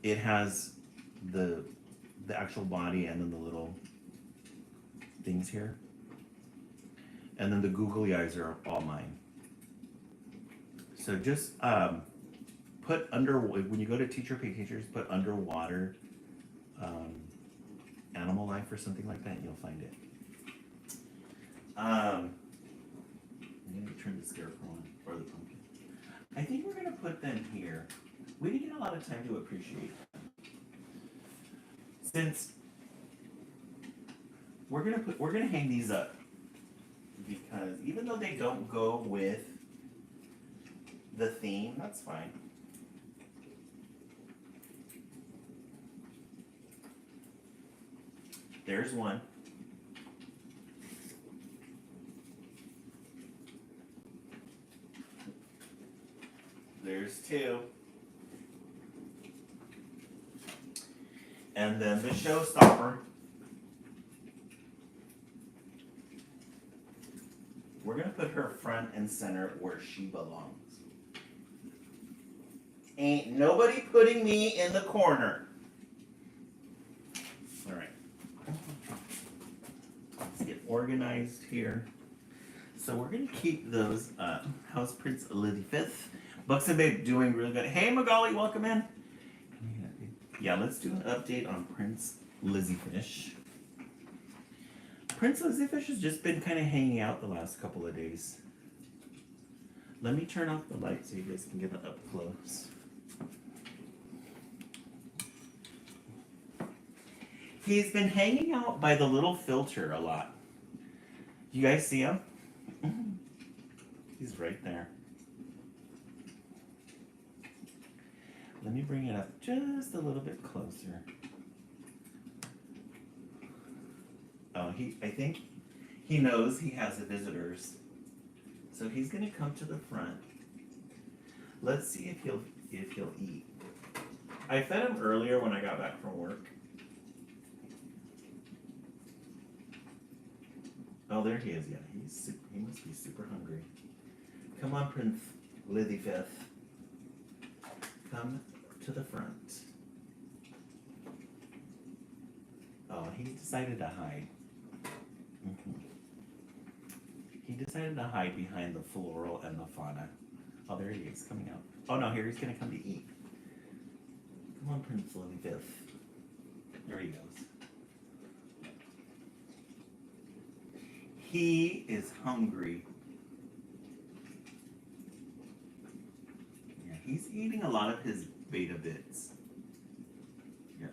it has the actual body and then the little things here. And then the googly eyes are all mine. So just put when you go to Teacher Pay Teachers, put underwater animal life or something like that, and you'll find it. I'm going to turn the scarecrow on, or the pumpkin. I think we're going to put them here. We didn't get a lot of time to appreciate them. Since we're gonna hang these up, because even though they don't go with the theme, that's fine. There's one. There's two. And then the showstopper. We're going to put her front and center where she belongs. Ain't nobody putting me in the corner. All right. Let's get organized here. So we're going to keep those House Prince Elizabeth. Buxton Babe doing really good. Hey Magali, welcome in. Yeah, let's do an update on Prince Lizziefish. Prince Lizziefish has just been kind of hanging out the last couple of days. Let me turn off the light so you guys can get it up close. He's been hanging out by the little filter a lot. You guys see him? He's right there. Let me bring it up just a little bit closer. I think he knows he has visitors. So he's gonna come to the front. Let's see if he'll eat. I fed him earlier when I got back from work. Oh, there he is. Yeah, he must be super hungry. Come on, Prince Lizzie Fifth. Come to the front. Oh, he decided to hide. He decided to hide behind the floral and the fauna. Oh, there he is, coming out. Oh no, here he's gonna come to eat. Come on, Prince Lily Fifth. There he goes. He is hungry. Yeah, he's eating a lot of his beta bits. Yeah.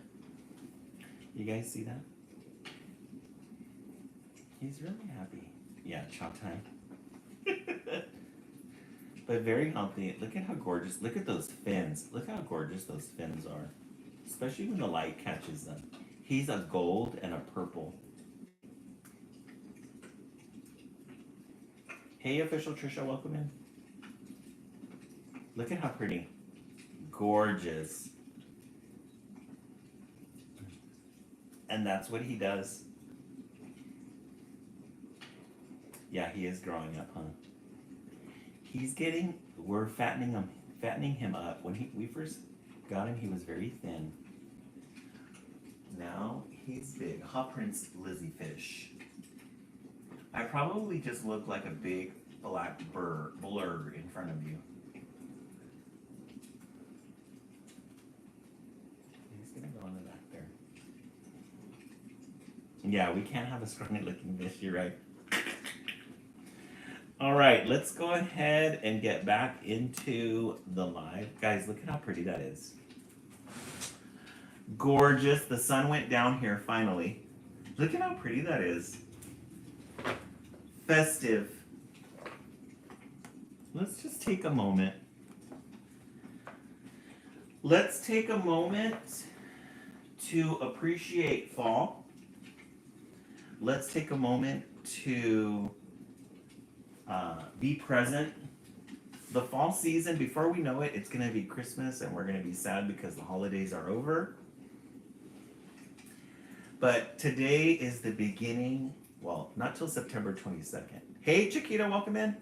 You guys see that? He's really happy. Yeah, chow time. But very healthy. Look at how gorgeous. Look at those fins. Look how gorgeous those fins are. Especially when the light catches them. He's a gold and a purple. Hey, official Trisha, welcome in. Look at how pretty. Gorgeous. And that's what he does. Yeah, he is growing up, huh? We're fattening him up. When we first got him, he was very thin. Now he's big. Ha, Prince Lizzie Fish. I probably just look like a big black blur in front of you. He's gonna go in the back there. Yeah, we can't have a scrawny looking fish, you're right. All right, let's go ahead and get back into the live. Guys, look at how pretty that is. Gorgeous. The sun went down here finally. Look at how pretty that is. Festive. Let's just take a moment. Let's take a moment to appreciate fall. Let's take a moment to be present. The fall season, before we know it, it's going to be Christmas and we're going to be sad because the holidays are over. But today is the beginning, well, not till September 22nd. Hey, Chiquita, welcome in.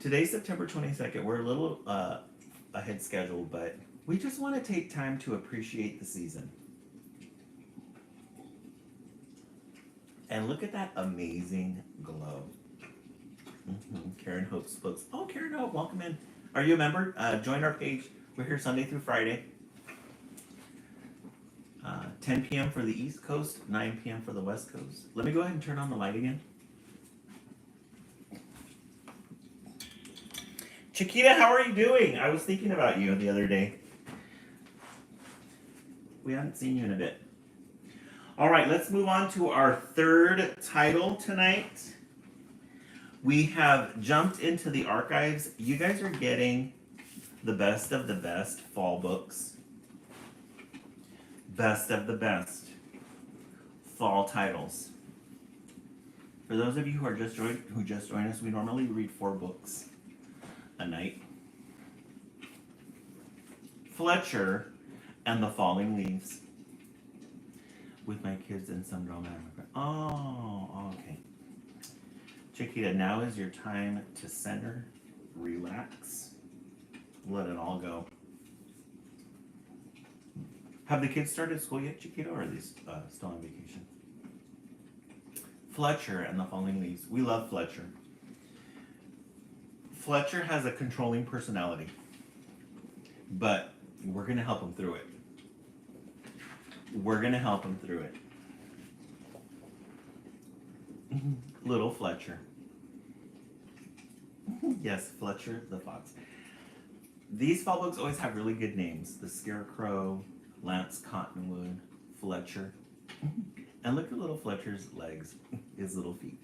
Today's September 22nd. We're a little ahead schedule, but we just want to take time to appreciate the season. And look at that amazing glow. Karen Hope's books. Oh, Karen Hope, welcome in. Are you a member? Join our page. We're here Sunday through Friday. 10 p.m. for the East Coast, 9 p.m. for the West Coast. Let me go ahead and turn on the light again. Chiquita, how are you doing? I was thinking about you the other day. We haven't seen you in a bit. All right, let's move on to our third title tonight. We have jumped into the archives. You guys are getting the best of the best fall books. Best of the best fall titles. For those of you who just joined us, we normally read 4 books a night. Fletcher and the Falling Leaves. With my kids and some drama. Oh, okay. Chiquita, now is your time to center, relax, let it all go. Have the kids started school yet, Chiquita, or are they still on vacation? Fletcher and the Falling Leaves. We love Fletcher. Fletcher has a controlling personality, but we're going to help him through it. We're going to help him through it. Little Fletcher. Yes, Fletcher the Fox. These fall books always have really good names. The Scarecrow, Lance Cottonwood, Fletcher. And look at little Fletcher's legs, his little feet.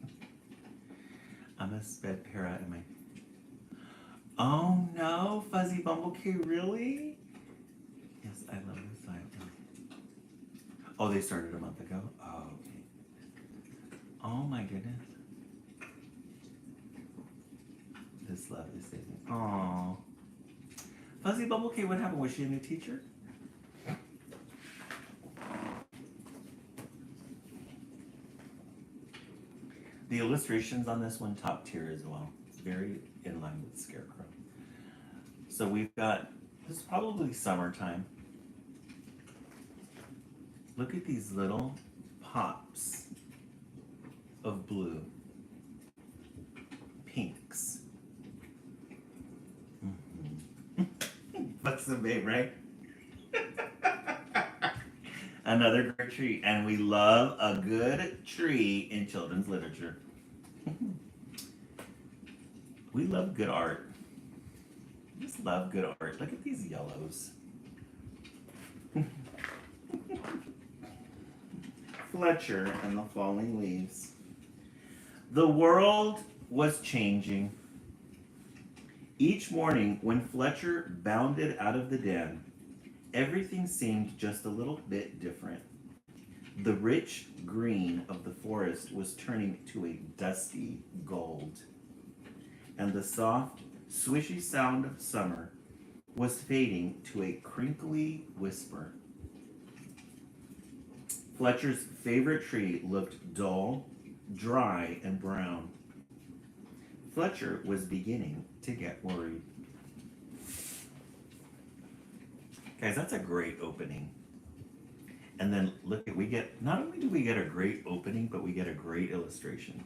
I'm a sped para in my... Oh no, Fuzzy Bumblecue, really? Yes, I love this side. Oh, they started a month ago? Oh, okay. Oh my goodness. This love is saving. Aww. Fuzzy Bubble K, what happened? Was she a new teacher? The illustrations on this one, top tier as well. It's very in line with Scarecrow. So we've got, this is probably summertime. Look at these little pops of blue. Pinks. That's the babe, right? Another great tree, and we love a good tree in children's literature. We love good art. We just love good art. Look at these yellows. Fletcher and the falling leaves. The world was changing. Each morning, when Fletcher bounded out of the den, everything seemed just a little bit different. The rich green of the forest was turning to a dusty gold, and the soft, swishy sound of summer was fading to a crinkly whisper. Fletcher's favorite tree looked dull, dry, and brown. Fletcher was beginning to get worried. Guys, that's a great opening. And then look at, we get, not only do we get a great opening, but we get a great illustration.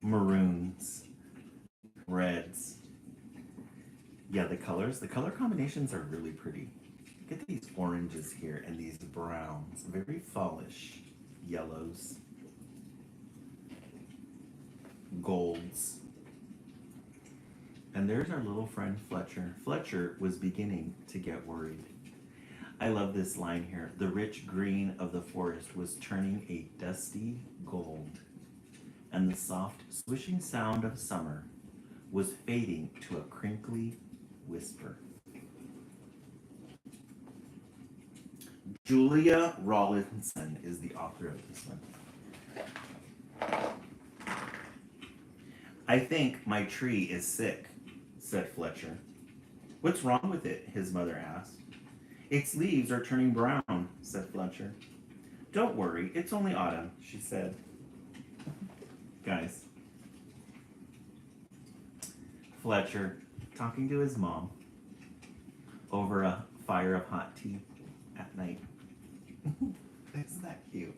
Maroons, reds. Yeah, the color combinations are really pretty. Look at these oranges here and these browns, very fallish. Yellows, golds. And there's our little friend Fletcher. Fletcher was beginning to get worried. I love this line here. The rich green of the forest was turning a dusty gold, and the soft swishing sound of summer was fading to a crinkly whisper. Julia Rawlinson is the author of this one. I think my tree is sick, said Fletcher. What's wrong with it? His mother asked. Its leaves are turning brown, said Fletcher. Don't worry, it's only autumn, she said. Guys, Fletcher talking to his mom over a fire of hot tea at night. Isn't that cute?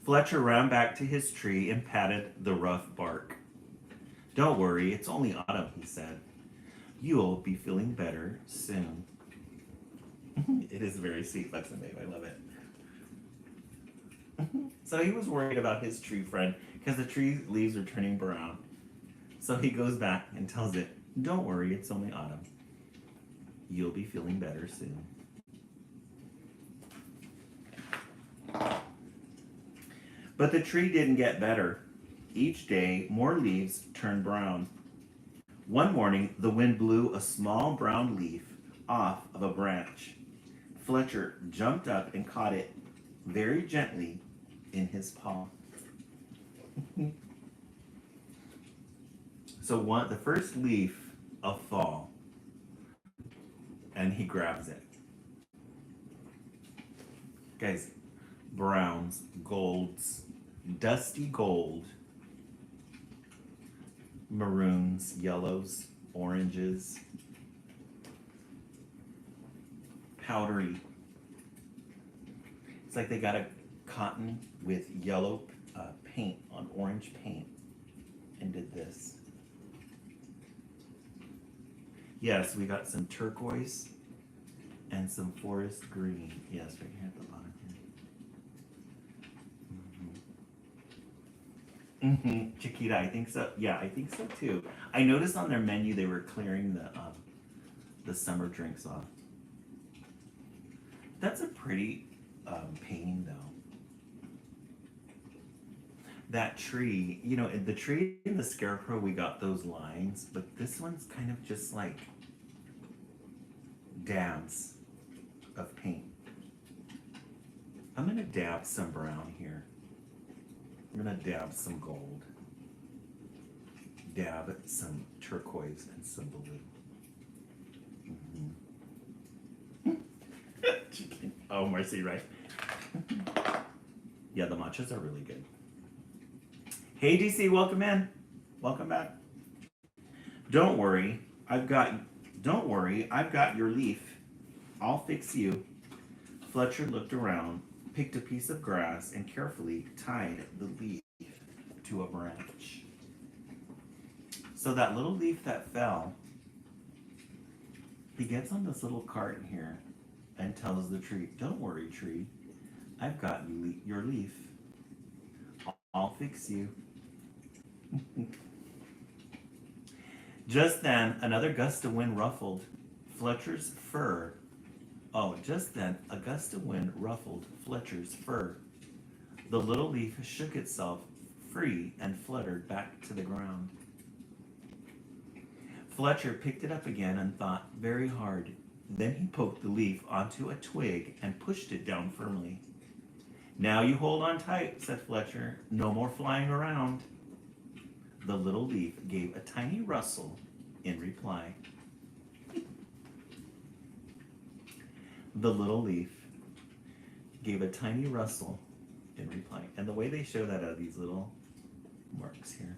Fletcher ran back to his tree and patted the rough bark. Don't worry, it's only autumn, he said. You'll be feeling better soon. It is very sweet, Fletcher, babe. I love it. So he was worried about his tree friend because the tree leaves are turning brown. So he goes back and tells it, don't worry, it's only autumn. You'll be feeling better soon. But the tree didn't get better. Each day, more leaves turned brown. One morning, the wind blew a small brown leaf off of a branch. Fletcher jumped up and caught it very gently in his paw. So the first leaf of fall, and he grabs it. Guys, browns, golds, dusty gold, maroons, yellows, oranges, powdery. It's like they got a cotton with yellow paint on orange paint and did this. Yes, we got some turquoise and some forest green. Yes, right here at the bottom here. Chiquita, I think so. Yeah, I think so too. I noticed on their menu they were clearing the summer drinks off. That's a pretty painting though. That tree, you know, the tree in the Scarecrow, we got those lines, but this one's kind of just like dabs of paint. I'm going to dab some brown here. I'm going to dab some gold. Dab some turquoise and some blue. Mm-hmm. Oh, Marcy, right? Yeah, the matchas are really good. Hey, DC, welcome in. Welcome back. Don't worry, I've got your leaf. I'll fix you. Fletcher looked around, picked a piece of grass, and carefully tied the leaf to a branch. So that little leaf that fell, he gets on this little cart here and tells the tree, don't worry, tree. I've got your leaf. I'll fix you. Just then, another gust of wind ruffled Fletcher's fur. Oh, just then, a gust of wind ruffled Fletcher's fur. The little leaf shook itself free and fluttered back to the ground. Fletcher picked it up again and thought very hard. Then he poked the leaf onto a twig and pushed it down firmly. Now you hold on tight, said Fletcher. No more flying around. The little leaf gave a tiny rustle in reply. The little leaf gave a tiny rustle in reply. And the way they show that are these little marks here.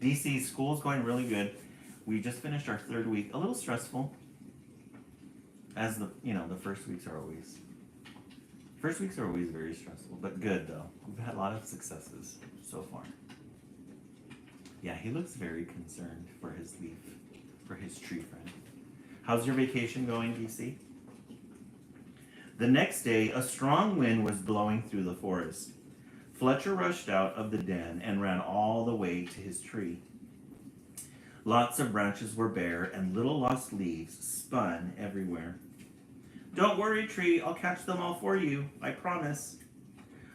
DC, school's going really good. We just finished our third week. A little stressful. As the first weeks are always. First weeks are always very stressful, but good though. We've had a lot of successes so far. Yeah, he looks very concerned for his leaf, for his tree friend. How's your vacation going, DC? The next day, a strong wind was blowing through the forest. Fletcher rushed out of the den and ran all the way to his tree. Lots of branches were bare and little lost leaves spun everywhere. Don't worry, tree, I'll catch them all for you, I promise.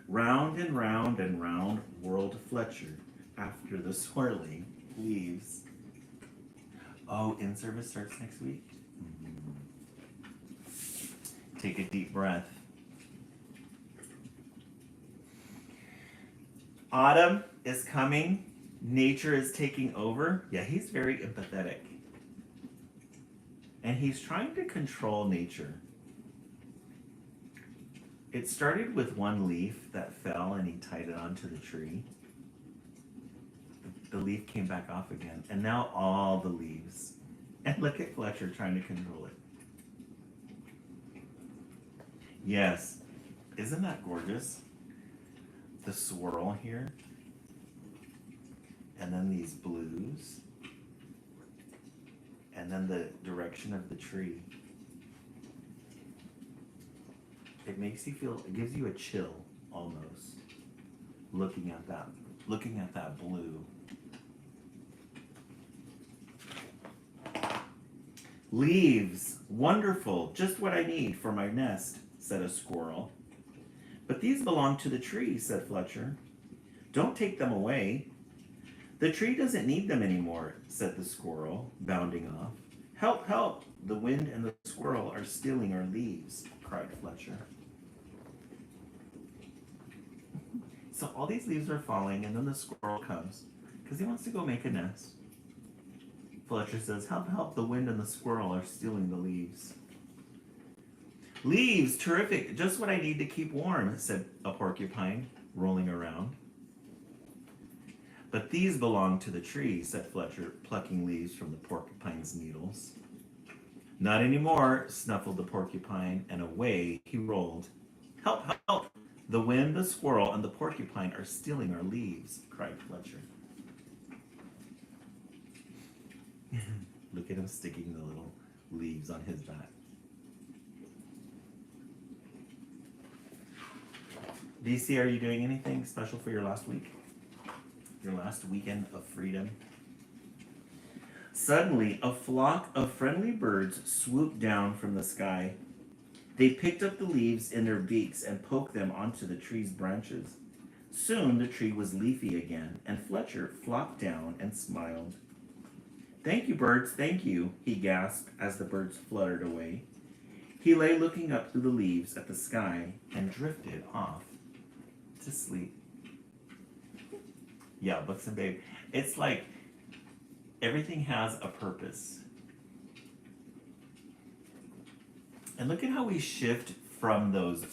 Round and round and round whirled Fletcher after the swirling leaves. Oh, in-service starts next week? Take a deep breath. Autumn is coming. Nature is taking over. Yeah, he's very empathetic. And he's trying to control nature. It started with one leaf that fell and he tied it onto the tree. The leaf came back off again. And now all the leaves. And look at Fletcher trying to control it. Yes. Isn't that gorgeous? The swirl here. And then these blues. And then the direction of the tree. It makes you feel, it gives you a chill almost. Looking at that blue. Leaves, wonderful, just what I need for my nest, said a squirrel. But these belong to the tree, said Fletcher. Don't take them away. The tree doesn't need them anymore, said the squirrel, bounding off. Help, help! The wind and the squirrel are stealing our leaves, cried Fletcher. So all these leaves are falling, and then the squirrel comes, because he wants to go make a nest. Fletcher says, help, help, the wind and the squirrel are stealing the leaves. Leaves, terrific, just what I need to keep warm, said a porcupine, rolling around. But these belong to the tree, said Fletcher, plucking leaves from the porcupine's needles. Not anymore, snuffled the porcupine, and away he rolled. Help, help! The wind, the squirrel, and the porcupine are stealing our leaves, cried Fletcher. Look at him sticking the little leaves on his back. DC, are you doing anything special for your last week? Your last weekend of freedom? Suddenly, a flock of friendly birds swooped down from the sky. They picked up the leaves in their beaks and poked them onto the tree's branches. Soon the tree was leafy again, and Fletcher flopped down and smiled. Thank you, birds, thank you, he gasped as the birds fluttered away. He lay looking up through the leaves at the sky and drifted off to sleep. Yeah, Books and Babe. It's like everything has a purpose. And look at how we shift from those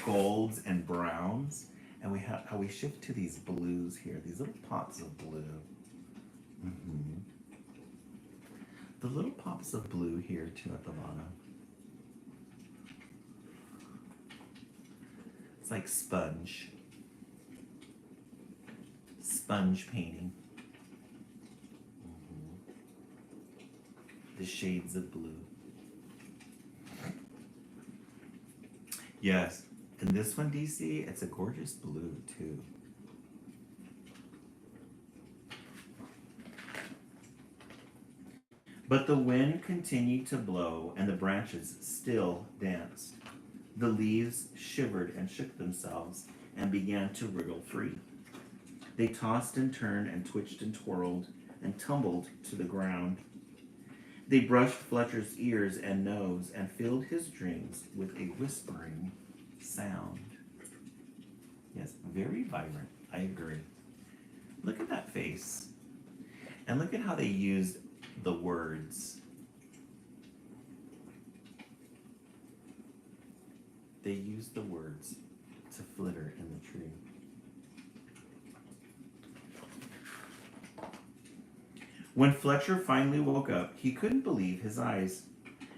golds and browns, and how we shift to these blues here, these little pops of blue. Mm-hmm. The little pops of blue here too at the bottom. It's like sponge painting. Mm-hmm. The shades of blue. Yes, and this one, DC, it's a gorgeous blue too. But the wind continued to blow, and the branches still danced. The leaves shivered and shook themselves and began to wriggle free. They tossed and turned and twitched and twirled and tumbled to the ground. They brushed Fletcher's ears and nose and filled his dreams with a whispering sound. Yes, very vibrant. I agree. Look at that face. And look at how they used the words. They used the words to flitter in the tree. When Fletcher finally woke up, he couldn't believe his eyes.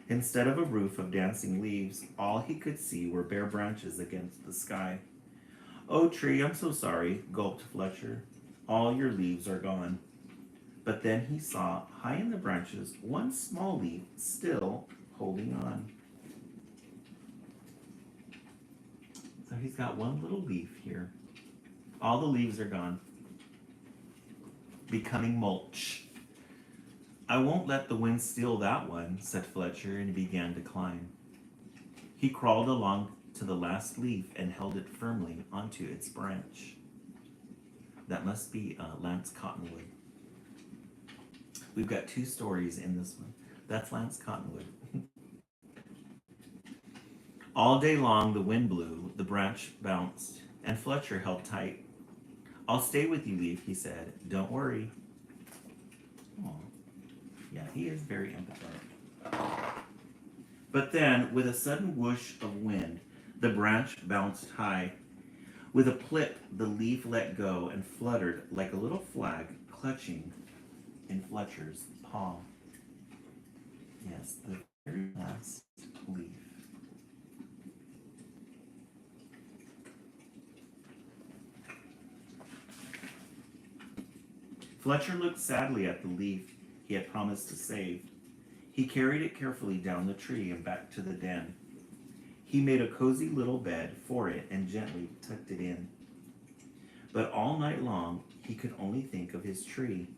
Instead of a roof of dancing leaves, all he could see were bare branches against the sky. "Oh, tree, I'm so sorry," gulped Fletcher. "All your leaves are gone." But then he saw, high in the branches, one small leaf still holding on. So he's got one little leaf here. All the leaves are gone, becoming mulch. "I won't let the wind steal that one," said Fletcher, and he began to climb. He crawled along to the last leaf and held it firmly onto its branch. That must be Lance Cottonwood. We've got two stories in this one. That's Lance Cottonwood. All day long the wind blew, the branch bounced, and Fletcher held tight. "I'll stay with you, Leaf," he said. "Don't worry." Aww. Yeah, he is very empathetic. But then, with a sudden whoosh of wind, the branch bounced high. With a plip, the leaf let go and fluttered like a little flag clutching in Fletcher's paw. Yes, the very last leaf. Fletcher looked sadly at the leaf he had promised to save. He carried it carefully down the tree and back to the den. He made a cozy little bed for it and gently tucked it in. But all night long, he could only think of his tree,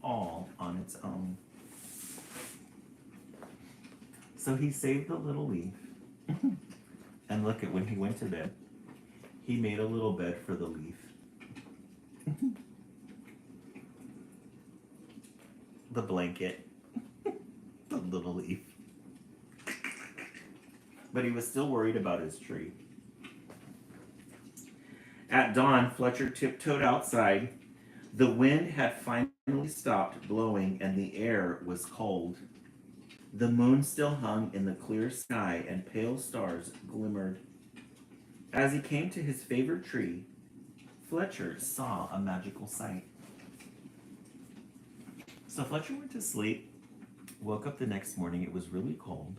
all on its own. So he saved the little leaf. And look at when he went to bed, he made a little bed for the leaf. The blanket, the little leaf. But he was still worried about his tree. At dawn, Fletcher tiptoed outside. The wind had finally stopped blowing and the air was cold. The moon still hung in the clear sky and pale stars glimmered. As he came to his favorite tree, Fletcher saw a magical sight. So Fletcher went to sleep, woke up the next morning. It was really cold.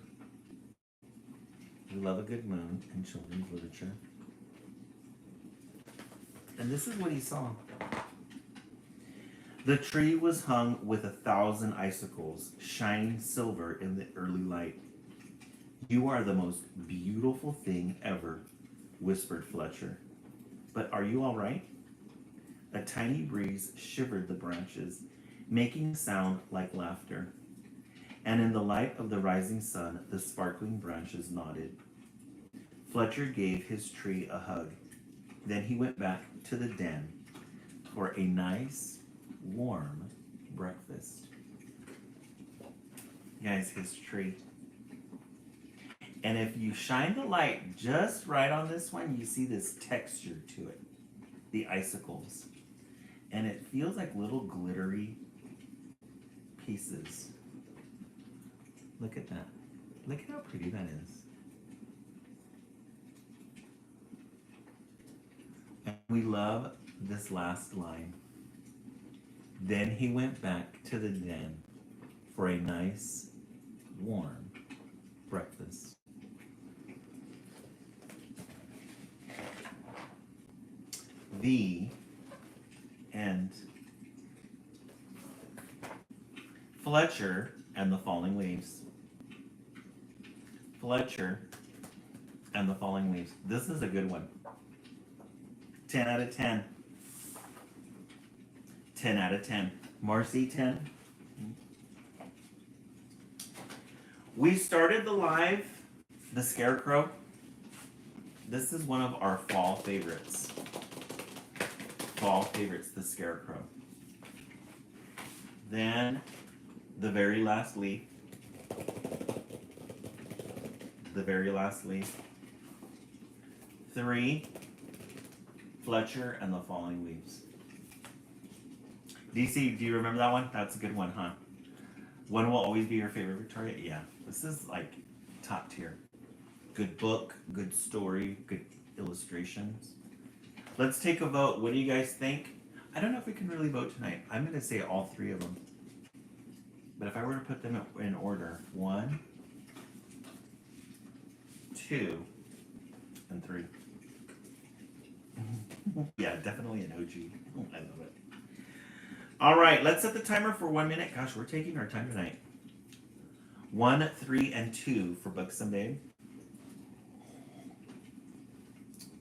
We love a good moon in children's literature. And this is what he saw. The tree was hung with 1,000 icicles, shining silver in the early light. "You are the most beautiful thing ever," whispered Fletcher. "But are you all right?" A tiny breeze shivered the branches, making a sound like laughter. And in the light of the rising sun, the sparkling branches nodded. Fletcher gave his tree a hug. Then he went back to the den for a nice, warm breakfast. Guys, his tree. And if you shine the light just right on this one, you see this texture to it. The icicles. And it feels like little glittery pieces. Look at that. Look at how pretty that is. And we love this last line. Then he went back to the den for a nice, warm breakfast. The end. Fletcher and the Falling Leaves. Fletcher and the Falling Leaves. This is a good one. 10 out of 10. 10 out of 10. Marcy, 10. We started the live, The Scarecrow. This is one of our fall favorites. Fall favorites, The Scarecrow. Then, The Very Last Leaf. The Very Last Leaf. 3, Fletcher and the Falling Leaves. DC, do you remember that one? That's a good one, huh? One will always be your favorite, Victoria? Yeah. This is like top tier. Good book, good story, good illustrations. Let's take a vote. What do you guys think? I don't know if we can really vote tonight. I'm going to say all 3 of them. But if I were to put them in order, 1, 2, and 3. Yeah, definitely an OG. I love it. All right, let's set the timer for 1 minute. Gosh, we're taking our time tonight. 1, 3, and 2 for Buxom Babe.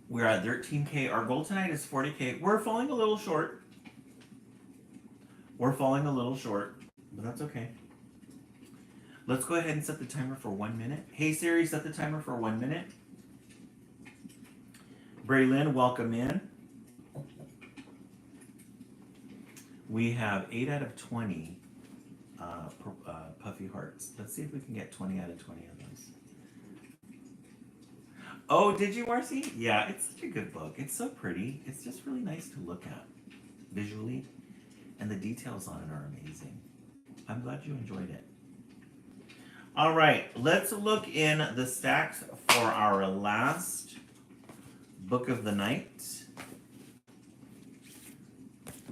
We're at 13K. Our goal tonight is 40K. We're falling a little short. We're falling a little short, but that's okay. Let's go ahead and set the timer for 1 minute. Hey Siri, set the timer for 1 minute. Braylon, welcome in. We have 8 out of 20 puffy hearts. Let's see if we can get 20 out of 20 of those. Oh, did you, Marcy? Yeah, it's such a good book. It's so pretty. It's just really nice to look at visually, and the details on it are amazing. I'm glad you enjoyed it. All right, let's look in the stacks for our last book of the night.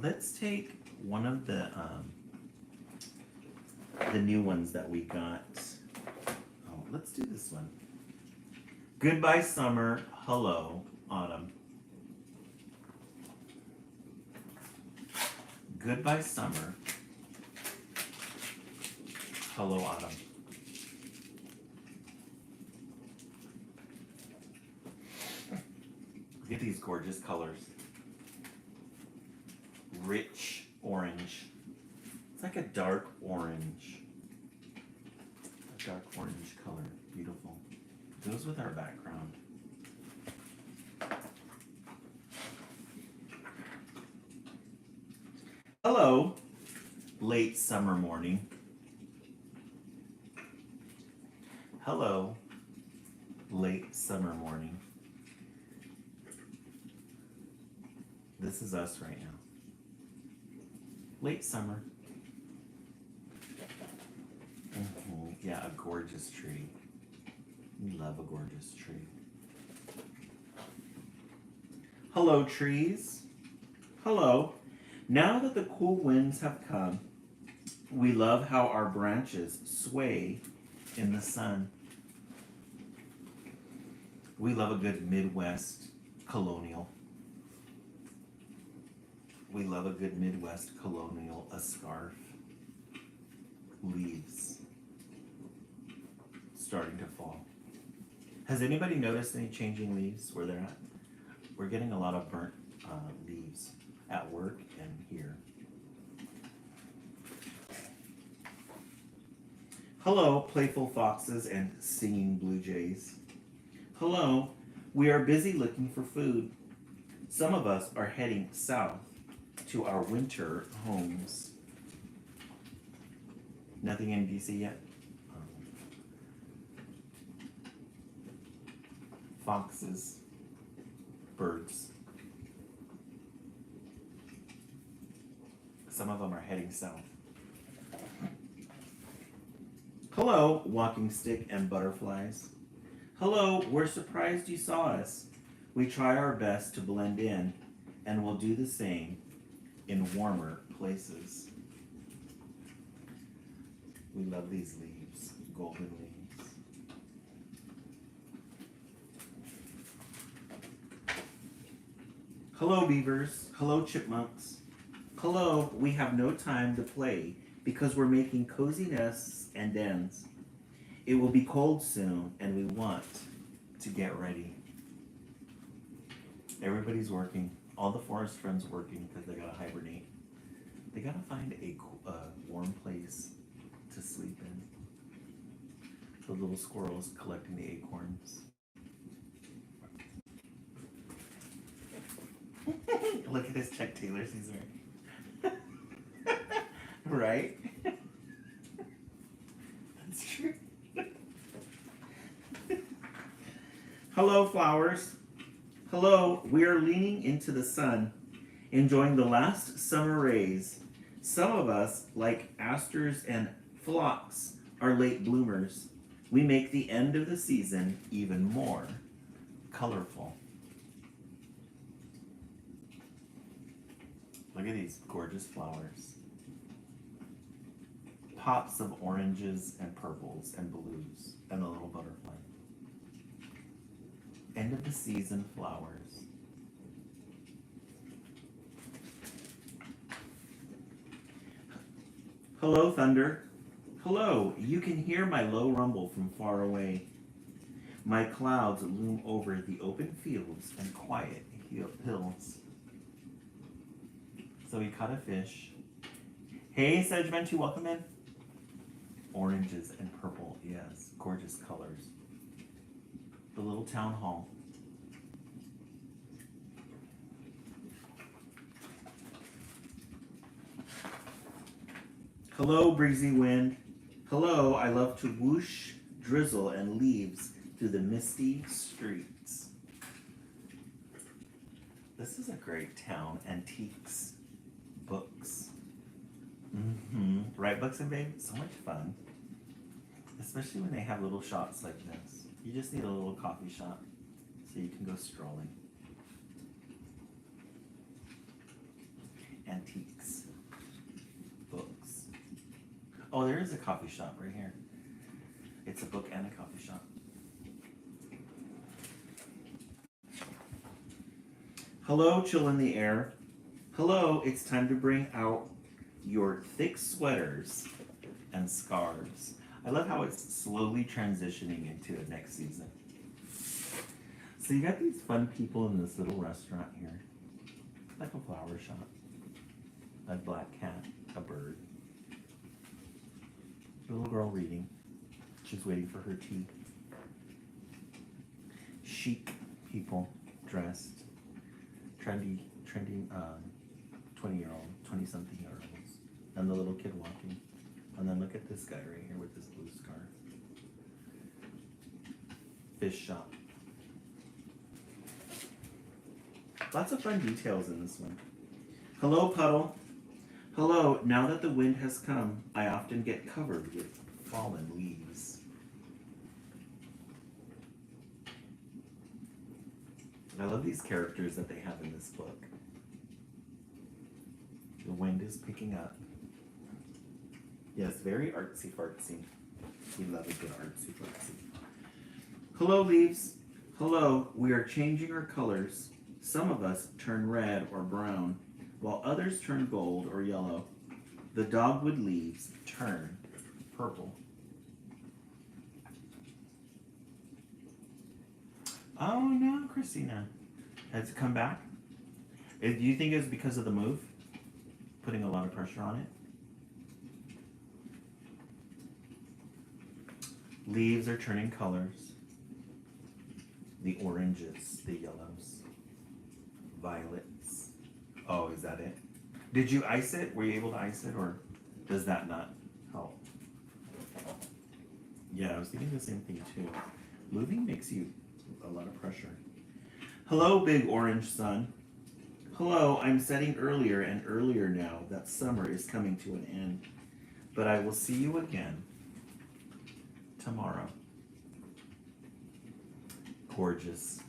Let's take one of the new ones that we got. Oh, let's do this one. Goodbye Summer, Hello Autumn. Goodbye Summer, Hello Autumn. Look at these gorgeous colors. Rich orange. It's like a dark orange. A dark orange color. Beautiful. Goes with our background. Hello, late summer morning. Hello, late summer morning. This is us right now. Late summer. Yeah, a gorgeous tree. We love a gorgeous tree. Hello, trees. Hello. Now that the cool winds have come, we love how our branches sway in the sun. We love a good Midwest colonial. We love a good Midwest colonial, a scarf. Leaves starting to fall. Has anybody noticed any changing leaves where they're at? We're getting a lot of burnt leaves at work and here. Hello, playful foxes and singing blue jays. Hello, we are busy looking for food. Some of us are heading south to our winter homes. Nothing in DC yet? foxes, birds. Some of them are heading south. Hello, walking stick and butterflies. Hello, we're surprised you saw us. We try our best to blend in, and we'll do the same in warmer places. We love these leaves, golden leaves. Hello, beavers. Hello, chipmunks. Hello, we have no time to play because we're making cozy nests and dens. It will be cold soon, and we want to get ready. Everybody's working. All the forest friends working because they gotta hibernate. They gotta find a warm place to sleep in. The little squirrels collecting the acorns. Look at this Chuck Taylors he's wearing. Right? That's true. Hello, flowers. Hello, we are leaning into the sun, enjoying the last summer rays. Some of us, like asters and phlox, are late bloomers. We make the end of the season even more colorful. Look at these gorgeous flowers. Pops of oranges and purples and blues and the little butterfly. End of the season flowers. Hello, thunder. Hello, you can hear my low rumble from far away. My clouds loom over the open fields and quiet hills. So we caught a fish. Hey, Sedgman, welcome in. Oranges and purple, yes, gorgeous colors. The little town hall. Hello, breezy wind. Hello, I love to whoosh, drizzle, and leaves through the misty streets. This is a great town. Antiques, books. Right, Books and Babe? So much fun. Especially when they have little shops like this. You just need a little coffee shop so you can go strolling. Antiques. Books. Oh, there is a coffee shop right here. It's a book and a coffee shop. Hello, chill in the air. Hello, it's time to bring out your thick sweaters and scarves. I love how it's slowly transitioning into the next season. So you got these fun people in this little restaurant here. Like a flower shop. A black cat, a bird. A little girl reading. She's waiting for her tea. Chic people dressed. Trendy 20-year-old, 20-something-year-olds. And the little kid walking. And then look at this guy right here with this blue scarf. Fish shop. Lots of fun details in this one. Hello, puddle. Hello, now that the wind has come, I often get covered with fallen leaves. I love these characters that they have in this book. The wind is picking up. Yes, very artsy fartsy. We love a good artsy fartsy. Hello, leaves. Hello, we are changing our colors. Some of us turn red or brown, while others turn gold or yellow. The dogwood leaves turn purple. Oh no, Christina. Has it come back? Do you think it's because of the move? Putting a lot of pressure on it? Leaves are turning colors. The oranges, the yellows, violets. Oh, is that it? Did you ice it? Were you able to ice it, or does that not help? Yeah, I was thinking the same thing too. Moving makes you a lot of pressure. Hello, big orange sun. Hello, I'm setting earlier and earlier now that summer is coming to an end. But I will see you again tomorrow. Gorgeous.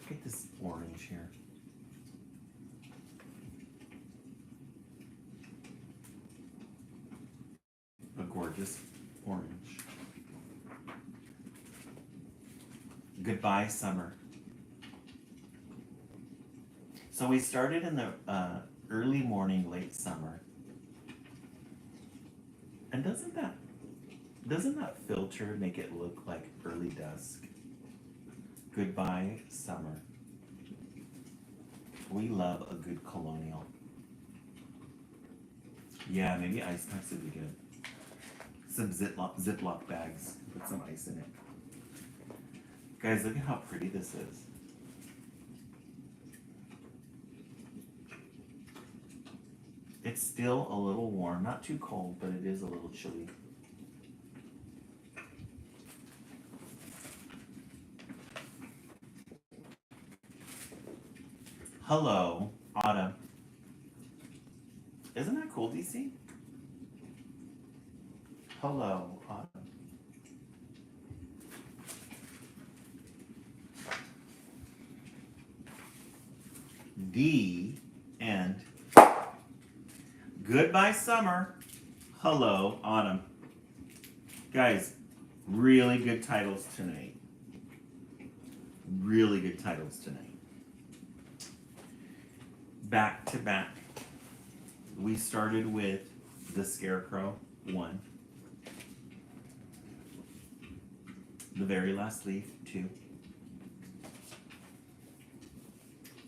Look at this orange here. A gorgeous orange. Goodbye, summer. So we started in the early morning, late summer. And doesn't that filter make it look like early dusk? Goodbye, summer. We love a good colonial. Yeah, maybe ice packs would be good. Some Ziploc bags. Put some ice in it. Guys, look at how pretty this is. It's still a little warm, not too cold, but it is a little chilly. Hello, autumn. Isn't that cool, DC? Hello, autumn. D and goodbye, summer. Hello, autumn. Guys, really good titles tonight. Really good titles tonight. Back to back. We started with The Scarecrow 1. The Very Last Leaf 2.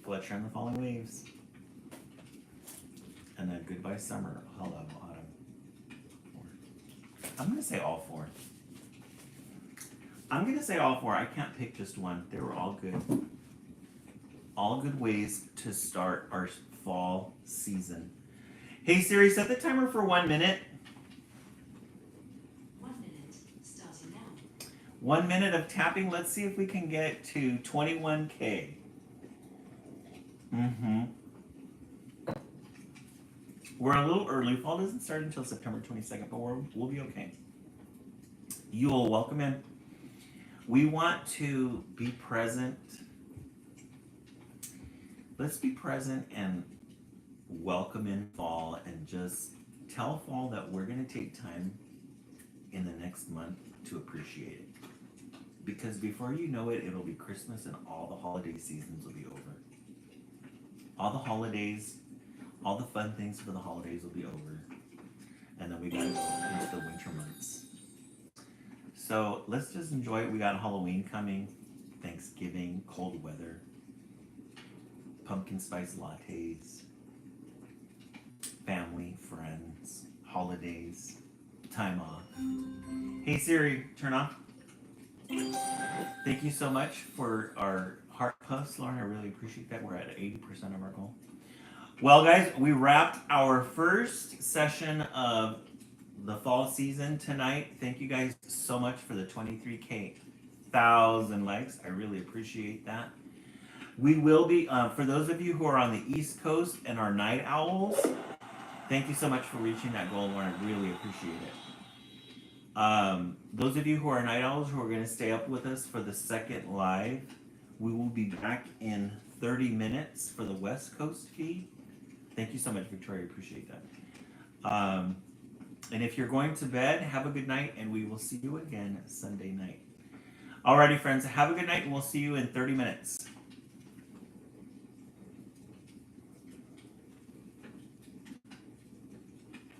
Fletcher and the Falling Waves. And then Goodbye Summer, Hello Autumn. 4. I'm going to say all 4. I'm going to say all 4. I can't pick just one. They were all good. All good ways to start our fall season. Hey Siri, set the timer for 1 minute. 1 minute, starting now. 1 minute of tapping. Let's see if we can get to 21K. We're a little early. Fall doesn't start until September 22nd, but we'll be okay. You will welcome in. We want to be present. Let's be present and welcome in fall and just tell fall that we're going to take time in the next month to appreciate it. Because before you know it, it'll be Christmas and all the holiday seasons will be over. All the holidays, all the fun things for the holidays will be over. And then we gotta go into the winter months. So let's just enjoy it. We got Halloween coming, Thanksgiving, cold weather, pumpkin spice lattes, family, friends, holidays, time off. Hey Siri, turn off. Thank you so much for our heart puffs, Lauren. I really appreciate that. We're at 80% of our goal. Well, guys, we wrapped our first session of the fall season tonight. Thank you guys so much for the 23,000 likes. I really appreciate that. We will be, for those of you who are on the East Coast and are night owls, thank you so much for reaching that goal, Lauren. I really appreciate it. Those of you who are night owls who are going to stay up with us for the second live, we will be back in 30 minutes for the West Coast feed. Thank you so much, Victoria. Appreciate that. And if you're going to bed, have a good night, and we will see you again Sunday night. Alrighty, friends. Have a good night, and we'll see you in 30 minutes.